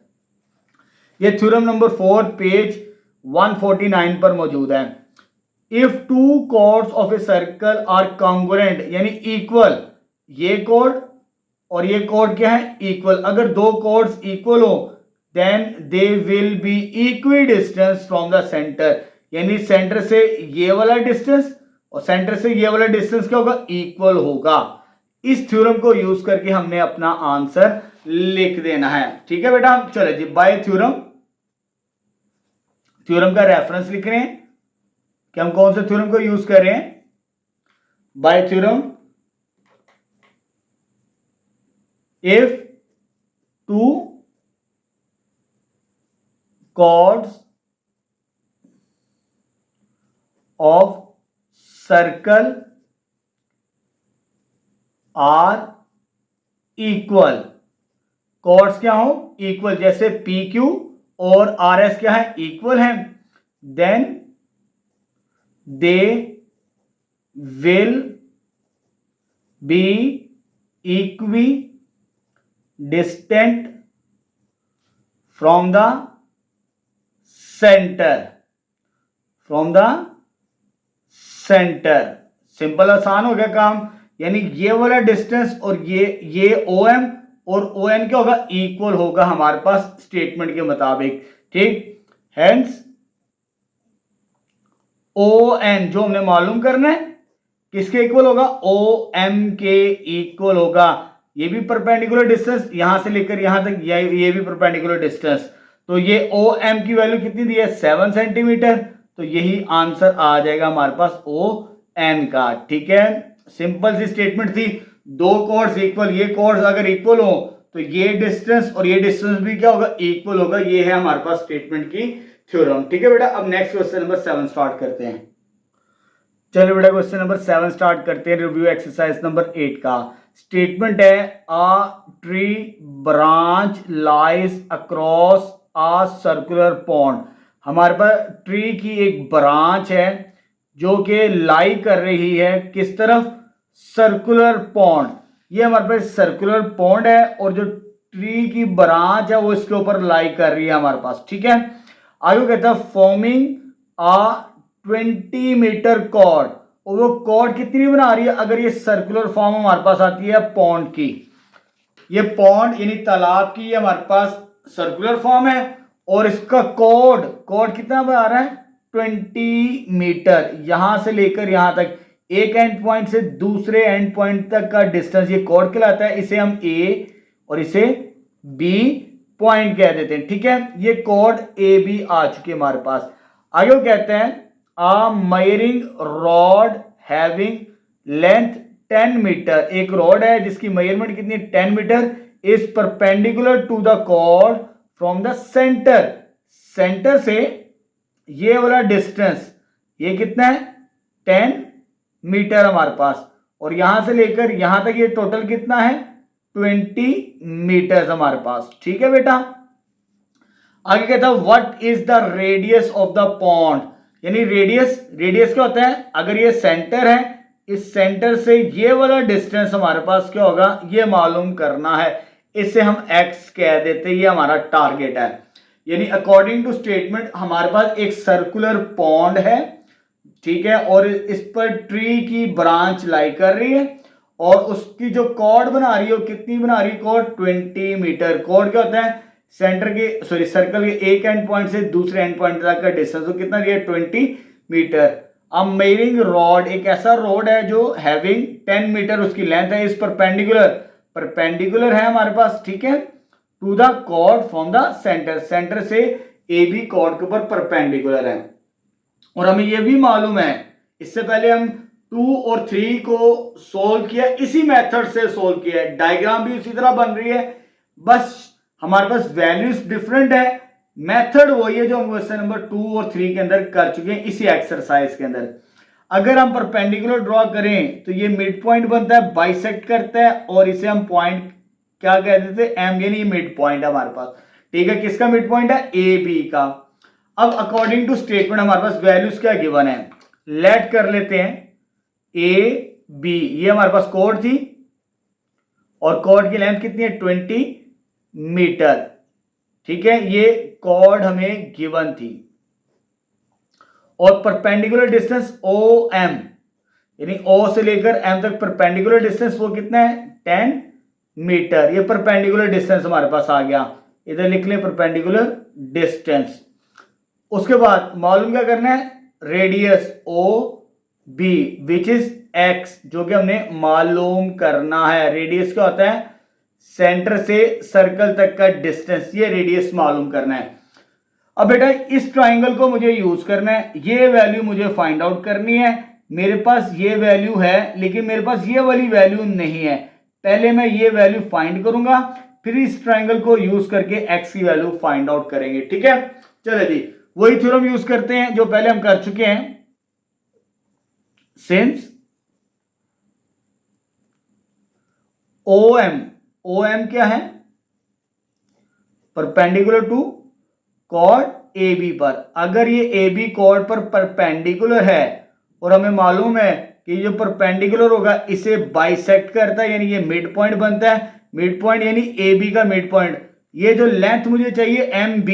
ये थ्योरम नंबर 4 पेज 149 पर मौजूद है। If two chords of a circle are congruent, यानी इक्वल, ये कॉर्ड और ये कॉर्ड क्या है, इक्वल, अगर दो कॉर्ड्स इक्वल हो then they will be equidistance from the centre, यानी सेंटर से ये वाला डिस्टेंस और सेंटर से ये वाला डिस्टेंस क्या होगा, इक्वल होगा। इस थ्योरम को यूज करके हमने अपना आंसर लिख देना है। ठीक है बेटा, चलो जी, बाय थ्योरम का रेफरेंस लिख रहे हैं कि हम कौन से थ्योरम को यूज कर रहे हैं, bye theorem, if two chords of circle are equal, chords क्या हो, इक्वल, जैसे पी क्यू और आर एस क्या है, इक्वल है, then they will be equidistant from the centre, simple, आसान हो गया काम। यानी ये वाला डिस्टेंस और ये ओ एम और ओ एन क्या होगा, इक्वल होगा हमारे पास स्टेटमेंट के मुताबिक। ठीक, हेंस ओ एन जो हमने मालूम करना है किसके इक्वल होगा, ओ एम के इक्वल होगा। ये भी परपेंडिकुलर डिस्टेंस, यहां से लेकर यहां तक, ये भी परपेंडिकुलर डिस्टेंस, तो ये ओ एम की वैल्यू कितनी दी है, 7 सेंटीमीटर, तो यही आंसर आ जाएगा हमारे पास ओ एन का। ठीक है, सिंपल सी स्टेटमेंट थी, दो कॉर्ड्स इक्वल, ये कॉर्ड्स अगर इक्वल हो तो ये डिस्टेंस और ये डिस्टेंस भी क्या होगा, इक्वल होगा। ये है हमारे पास स्टेटमेंट की थ्योरम। ठीक है बेटा, अब नेक्स्ट क्वेश्चन नंबर 7 स्टार्ट करते हैं। चलो बेटा, क्वेश्चन नंबर 7 स्टार्ट करते हैं, रिव्यू एक्सरसाइज नंबर 8 का। स्टेटमेंट है, a tree branch lies across a circular pond. हमारे पास ट्री की एक ब्रांच है जो कि लाई कर रही है किस तरफ, सर्कुलर पॉन्ड। ये हमारे पास सर्कुलर पॉन्ड है और जो ट्री की ब्रांच है वो इसके ऊपर लाई कर रही है हमारे पास। ठीक है, आगे कहता है फॉर्मिंग अ 20 मीटर कॉर्ड, और वो कॉर्ड कितनी बना रही है, अगर ये सर्कुलर फॉर्म हमारे पास आती है पॉन्ड की, ये पॉन्ड यानी तालाब की हमारे पास सर्कुलर फॉर्म है और इसका कॉर्ड कितना बना रहा है, 20 मीटर, यहां से लेकर यहां तक, एक एंड पॉइंट से दूसरे एंड पॉइंट तक का डिस्टेंस ये कॉर्ड कहलाता है। इसे हम ए और इसे बी पॉइंट कह देते हैं। ठीक है, ये कॉर्ड ए बी आ चुके हमारे पास। आगे वो कहते हैं, a measuring rod having length 10 metre, एक रॉड है जिसकी मेजरमेंट कितनी है 10 metre, is perpendicular to the chord from the centre, centre से ये वाला डिस्टेंस ये कितना है 10 मीटर हमारे पास, और यहां से लेकर यहां तक ये टोटल कितना है 20 मीटर हमारे पास। ठीक है बेटा, आगे कहता है what is the radius of the pond, यानी रेडियस, रेडियस क्या होता है, अगर ये सेंटर है इस सेंटर से ये वाला डिस्टेंस हमारे पास क्या होगा ये मालूम करना है, इसे हम x कह देते हैं, ये हमारा टारगेट है। यानी अकॉर्डिंग टू स्टेटमेंट हमारे पास एक सर्कुलर पॉन्ड है, ठीक है, और इस पर ट्री की ब्रांच लाई कर रही है और उसकी जो कॉर्ड बना रही है कितनी बना रही है कॉर्ड 20 मीटर। कॉर्ड क्या होता है सेंटर के सर्कल के एक एंड पॉइंट से दूसरे एंड पॉइंट तक का डिस्टेंस, तो कितना दिया 20 मीटर। अब मेजरिंग रॉड एक ऐसा रॉड है जो हैविंग 10 मीटर उसकी लेंथ है, इस परपेंडिकुलर, परपेंडिकुलर है हमारे पास, ठीक है, to the chord from the centre, centre से ए बी कॉर्ड के ऊपर परपेंडिकुलर है। और हमें यह भी मालूम है, इससे पहले हम 2 और 3 को सोल्व किया, इसी मेथड से सोल्व किया है, डायग्राम भी उसी तरह बन रही है, बस हमारे पास वैल्यूज डिफरेंट है, मेथड वही है जो हम क्वेश्चन नंबर 2 और 3 के अंदर कर चुके हैं इसी एक्सरसाइज के अंदर। अगर हम परपेंडिकुलर ड्रॉ करें तो ये मिड पॉइंट बनता है, बाइसेक्ट करता है, और इसे हम पॉइंट क्या कह देते हैं एम, यानी मिड पॉइंट है हमारे पास, ठीक है, किसका मिड पॉइंट है ए बी का। अब अकॉर्डिंग टू स्टेटमेंट हमारे पास वैल्यूज क्या गिवन है, लेट कर लेते हैं ए बी, ये हमारे पास कॉर्ड थी और कॉर्ड की लेंथ कितनी है 20 मीटर, ठीक है, ये कॉर्ड हमें गिवन थी, और परपेंडिकुलर डिस्टेंस ओ एम, यानी ओ से लेकर एम तक परपेंडिकुलर डिस्टेंस वो कितना है 10 मीटर, ये परपेंडिकुलर डिस्टेंस हमारे पास आ गया, इधर लिख लें परपेंडिकुलर डिस्टेंस। उसके बाद मालूम क्या करना है radius O B which is X, जो कि हमने मालूम करना है। रेडियस क्या होता है सेंटर से सर्कल तक का डिस्टेंस, ये रेडियस मालूम करना है। अब बेटा इस ट्राइंगल को मुझे यूज करना है, ये वैल्यू मुझे फाइंड आउट करनी है, मेरे पास ये वैल्यू है लेकिन मेरे पास ये वाली वैल्यू नहीं है, पहले मैं ये वैल्यू फाइंड करूंगा फिर इस ट्राइंगल को यूज करके एक्स की वैल्यू फाइंड आउट करेंगे, ठीक है। चलो जी वही थ्योरम यूज करते हैं जो पहले हम कर चुके हैं, सिंस OM, OM क्या है परपेंडिकुलर टू कॉर्ड AB पर, अगर ये AB कॉर्ड पर परपेंडिकुलर है और हमें मालूम है कि जो परपेंडिकुलर होगा इसे बाइसेक्ट करता है, यानी ये मिड पॉइंट बनता है, मिड पॉइंट यानी AB का मिड पॉइंट, ये जो लेंथ मुझे चाहिए MB,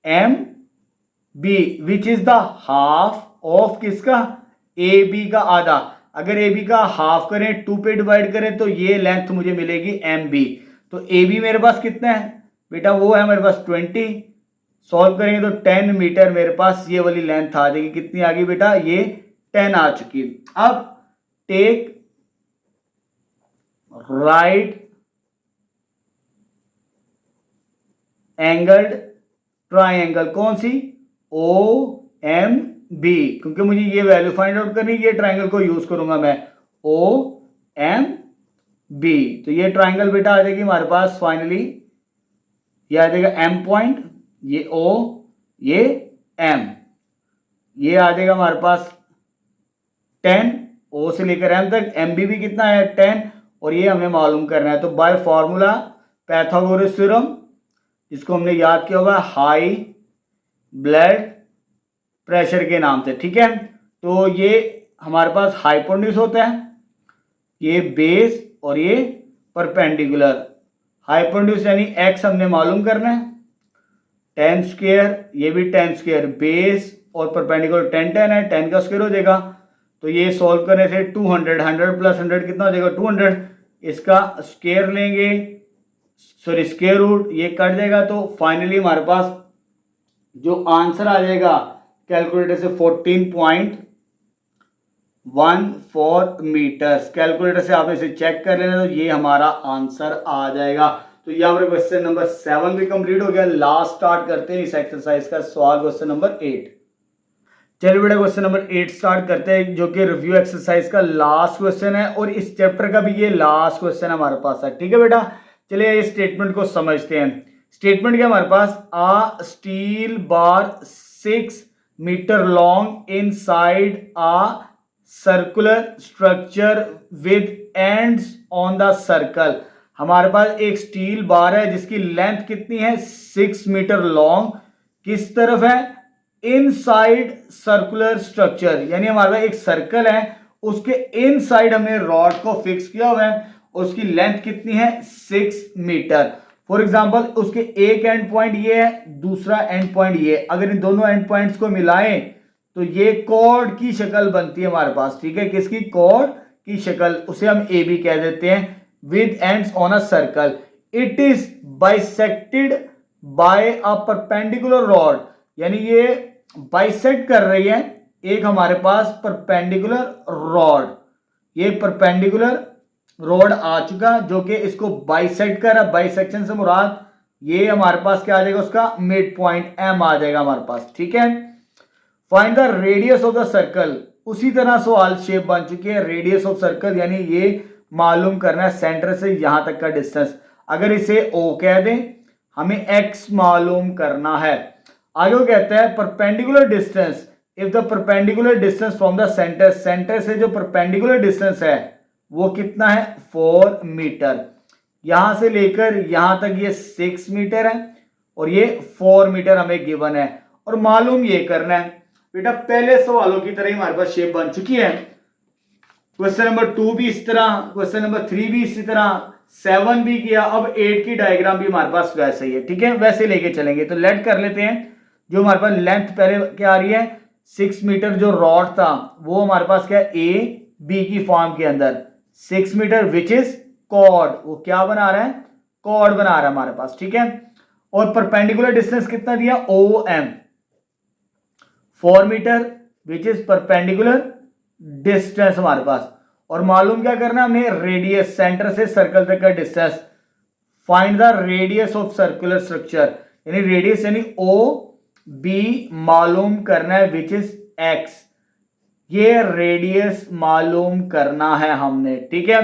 MB which is the half of किसका AB का आधा, अगर AB का हाफ करें 2 पे डिवाइड करें तो ये लेंथ मुझे मिलेगी MB, तो AB मेरे पास कितना है बेटा वो है मेरे पास 20, सॉल्व करेंगे तो 10 मीटर मेरे पास ये वाली लेंथ आ जाएगी, कितनी आ गई बेटा ये 10 आ चुकी। अब टेक राइट एंगल्ड ट्राइंगल, कौन सी OMB, क्योंकि मुझे ये वैल्यू फाइंड आउट करनी है, ये ट्राइंगल को यूज करूंगा मैं OMB, तो ये ट्राइंगल बेटा आ जाएगी हमारे पास फाइनली, ये आ जाएगा M पॉइंट, ये O, ये M, ये आ जाएगा हमारे पास 10, O से लेकर M तक, MB भी कितना है 10, और ये हमें मालूम करना है, तो बाय फॉर्मूला पैथागोरस थ्योरम जिसको हमने याद किया होगा हाई ब्लड प्रेशर के नाम से, ठीक है, तो ये हमारे पास हाइपोटेन्यूज होता है, ये बेस और ये परपेंडिकुलर, हाइपोटेन्यूज यानी x हमने मालूम करना है 10 स्क्वायर, ये भी 10 स्क्वायर, बेस और परपेंडिकुलर 10 है, 10 का स्क्वायर हो जाएगा, तो ये सॉल्व करने से 200, 100 प्लस 100 कितना हो जाएगा 200, इसका स्क्वायर लेंगे, सॉरी स्क्वायर रूट, ये कट जाएगा, तो फाइनली हमारे पास जो आंसर आ जाएगा कैलकुलेटर से 14.14 मीटर्स, कैलकुलेटर से आप इसे चेक कर लेना, तो ये हमारा आंसर आ जाएगा। तो यहाँ पर क्वेश्चन नंबर 7 भी कंप्लीट हो गया। लास्ट स्टार्ट करते हैं इस एक्सरसाइज का सवाल क्वेश्चन नंबर 8। चलिए बेटा क्वेश्चन नंबर 8 स्टार्ट करते हैं, जो कि रिव्यू एक्सरसाइज का लास्ट क्वेश्चन है और इस चैप्टर का भी ये लास्ट क्वेश्चन हमारे पास है। ठीक है बेटा, चलिए इस स्टेटमेंट को समझते हैं। स्टेटमेंट क्या हमारे पास, a steel bar 6 metre long inside a circular structure with ends on the circle. हमारे पास एक स्टील बार है जिसकी लेंथ कितनी है, 6 मीटर लॉन्ग, किस तरफ है, इनसाइड सर्कुलर स्ट्रक्चर, यानी हमारे पास एक सर्कल है उसके इनसाइड हमने रॉड को फिक्स किया हुआ है, उसकी लेंथ कितनी है, 6 मीटर। फॉर एग्जांपल उसके एक एंड पॉइंट ये है, दूसरा एंड पॉइंट ये, अगर इन दोनों एंड पॉइंट्स को मिलाएं तो ये कॉर्ड की शक्ल बनती है हमारे पास। ठीक है, किसकी, कॉर्ड की शक्ल, उसे हम ए बी कह देते हैं, with ends on a circle. It is bisected by a perpendicular rod, यानी ये बाइसेक्ट कर रही है एक हमारे पास परपेंडिकुलर रॉड, ये परपेंडिकुलर रॉड आ चुका जो कि इसको बाइसेक्ट कर रहा है। बाइसेक्शन से मुराद ये हमारे पास क्या आ जाएगा, उसका मिड पॉइंट एम आ जाएगा हमारे पास। ठीक है, find the radius of the circle, उसी तरह सवाल शेप बन चुकी है, रेडियस ऑफ सर्कल, यानी ये मालूम करना है सेंटर से यहां तक का डिस्टेंस। अगर इसे ओ कह दें, हमें एक्स मालूम करना है। आगे वो कहता है perpendicular distance, if the perpendicular distance from the centre, centre से जो परपेंडिकुलर डिस्टेंस है वो कितना है, 4 मीटर। यहां से लेकर यहां तक ये 6 मीटर है और ये 4 मीटर हमें गिवन है और मालूम ये करना है। बेटा पहले सवालों की तरह ही हमारे पास शेप बन चुकी है। क्वेश्चन नंबर 2 भी इस तरह, क्वेश्चन नंबर 3 भी इसी तरह, 7 भी किया, अब 8 की डायग्राम भी हमारे पास वैसे ही है। ठीक है, वैसे लेके चलेंगे। तो लेट कर लेते हैं, जो हमारे पास लेंथ पहले क्या आ रही है, 6 मीटर जो रॉड था वो हमारे पास क्या है, ए बी की फॉर्म के अंदर 6 मीटर विच इज कॉर्ड, वो क्या बना रहा है, कॉर्ड बना रहा है हमारे पास। ठीक है, और परपेंडिकुलर डिस्टेंस कितना दिया, O M, 4 metre which is perpendicular distance हमारे पास। और मालूम क्या करना है हमने, रेडियस, सेंटर से सर्कल तक का distance. Find the radius of circular structure, यानी रेडियस यानी ओ बी मालूम करना है विच इज एक्स, ये रेडियस मालूम करना है हमने। ठीक है,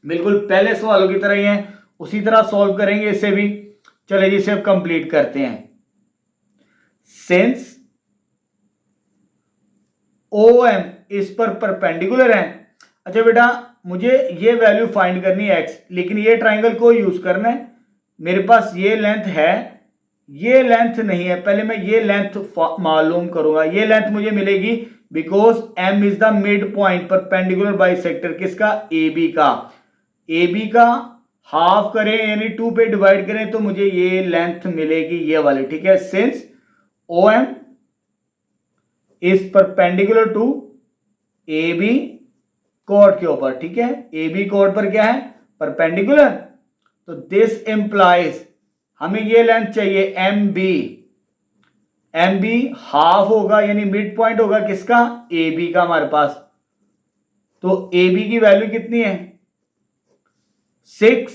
बिल्कुल पहले सवालों की तरह ही है, उसी तरह सॉल्व करेंगे इसे भी। चलिए जी, इसे अब कंप्लीट करते हैं। सिंस ओ एम इस पर परपेंडिकुलर है। अच्छा बेटा, मुझे ये वैल्यू फाइंड करनी है एक्स, लेकिन ये ट्राइंगल को यूज करना है। मेरे पास ये लेंथ है, ये लेंथ नहीं है, पहले मैं ये लेंथ मालूम करूंगा। ये लेंथ मुझे मिलेगी because M is the mid point perpendicular bisector, किसका, ए बी का। ए बी का हाफ करें यानी 2 पे डिवाइड करें तो मुझे ये लेंथ मिलेगी, ये वाली। ठीक है, since O M is perpendicular to A B chord के ऊपर। ठीक है, ए बी कॉर्ड पर क्या है, परपेंडिकुलर, तो दिस इंप्लाइज हमें ये लेंथ चाहिए M B. M B half होगा यानी मिड पॉइंट होगा किसका, ए बी का हमारे पास। तो ए बी की वैल्यू कितनी है, 6,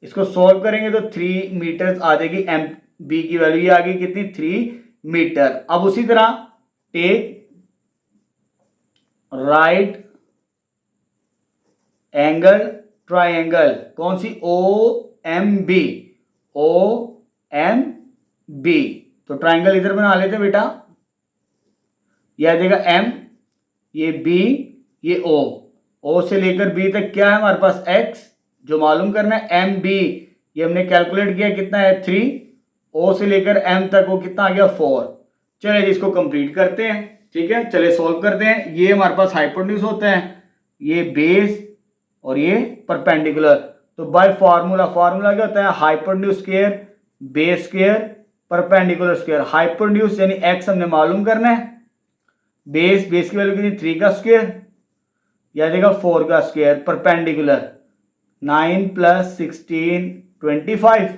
इसको सॉल्व करेंगे तो 3 मीटर आ जाएगी। एम बी की वैल्यू ये आ गई कितनी, 3 मीटर। अब उसी तरह टेक राइट एंगल ट्राइंगल, कौन सी, O M B, O M B. तो ट्राइंगल इधर बना लेते बेटा, यह आ जाएगा एम, ये बी, ये ओ से लेकर बी तक क्या है हमारे पास, एक्स, जो मालूम करना है। एम बी ये हमने कैलकुलेट किया कितना है, 3, ओ से लेकर एम तक वो कितना आ गया, 4। चलिए इसको कंप्लीट करते हैं। ठीक है, चलिए सॉल्व करते हैं। ये हमारे पास हाइपोटेन्यूज होता है, ये बेस और ये परपेंडिकुलर। तो बाय फार्मूला क्या होता है, hypotenuse square base square perpendicular square. Hypotenuse यानी एक्स हमने मालूम करना है, बेस की वैल्यू कितनी, 3 का स्क्वायर, या देगा 4 का स्क्वायर, परपेंडिकुलर 9 + 16 25।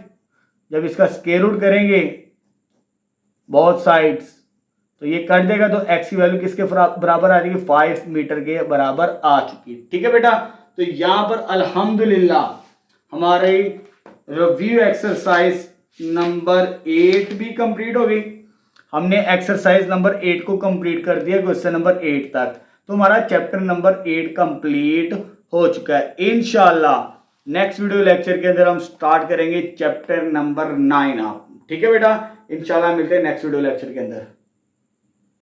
जब इसका स्क्वायर रूट करेंगे बोथ साइड्स तो ये कट देगा, तो x की वैल्यू किसके बराबर आ जाएगी, 5 मीटर के बराबर आ चुकी। ठीक है बेटा, तो यहां पर अल्हम्दुलिल्लाह हमारे रिव्यू एक्सरसाइज नंबर 8 भी कंप्लीट हो गई। हमने एक्सरसाइज नंबर 8 को कंप्लीट कर दिया, क्वेश्चन नंबर 8 तक। तो हमारा चैप्टर नंबर 8 कंप्लीट हो चुका है। इंशाल्लाह नेक्स्ट वीडियो लेक्चर के अंदर हम स्टार्ट करेंगे चैप्टर नंबर 9 आप। ठीक है बेटा, इंशाल्लाह मिलते हैं नेक्स्ट वीडियो लेक्चर के अंदर।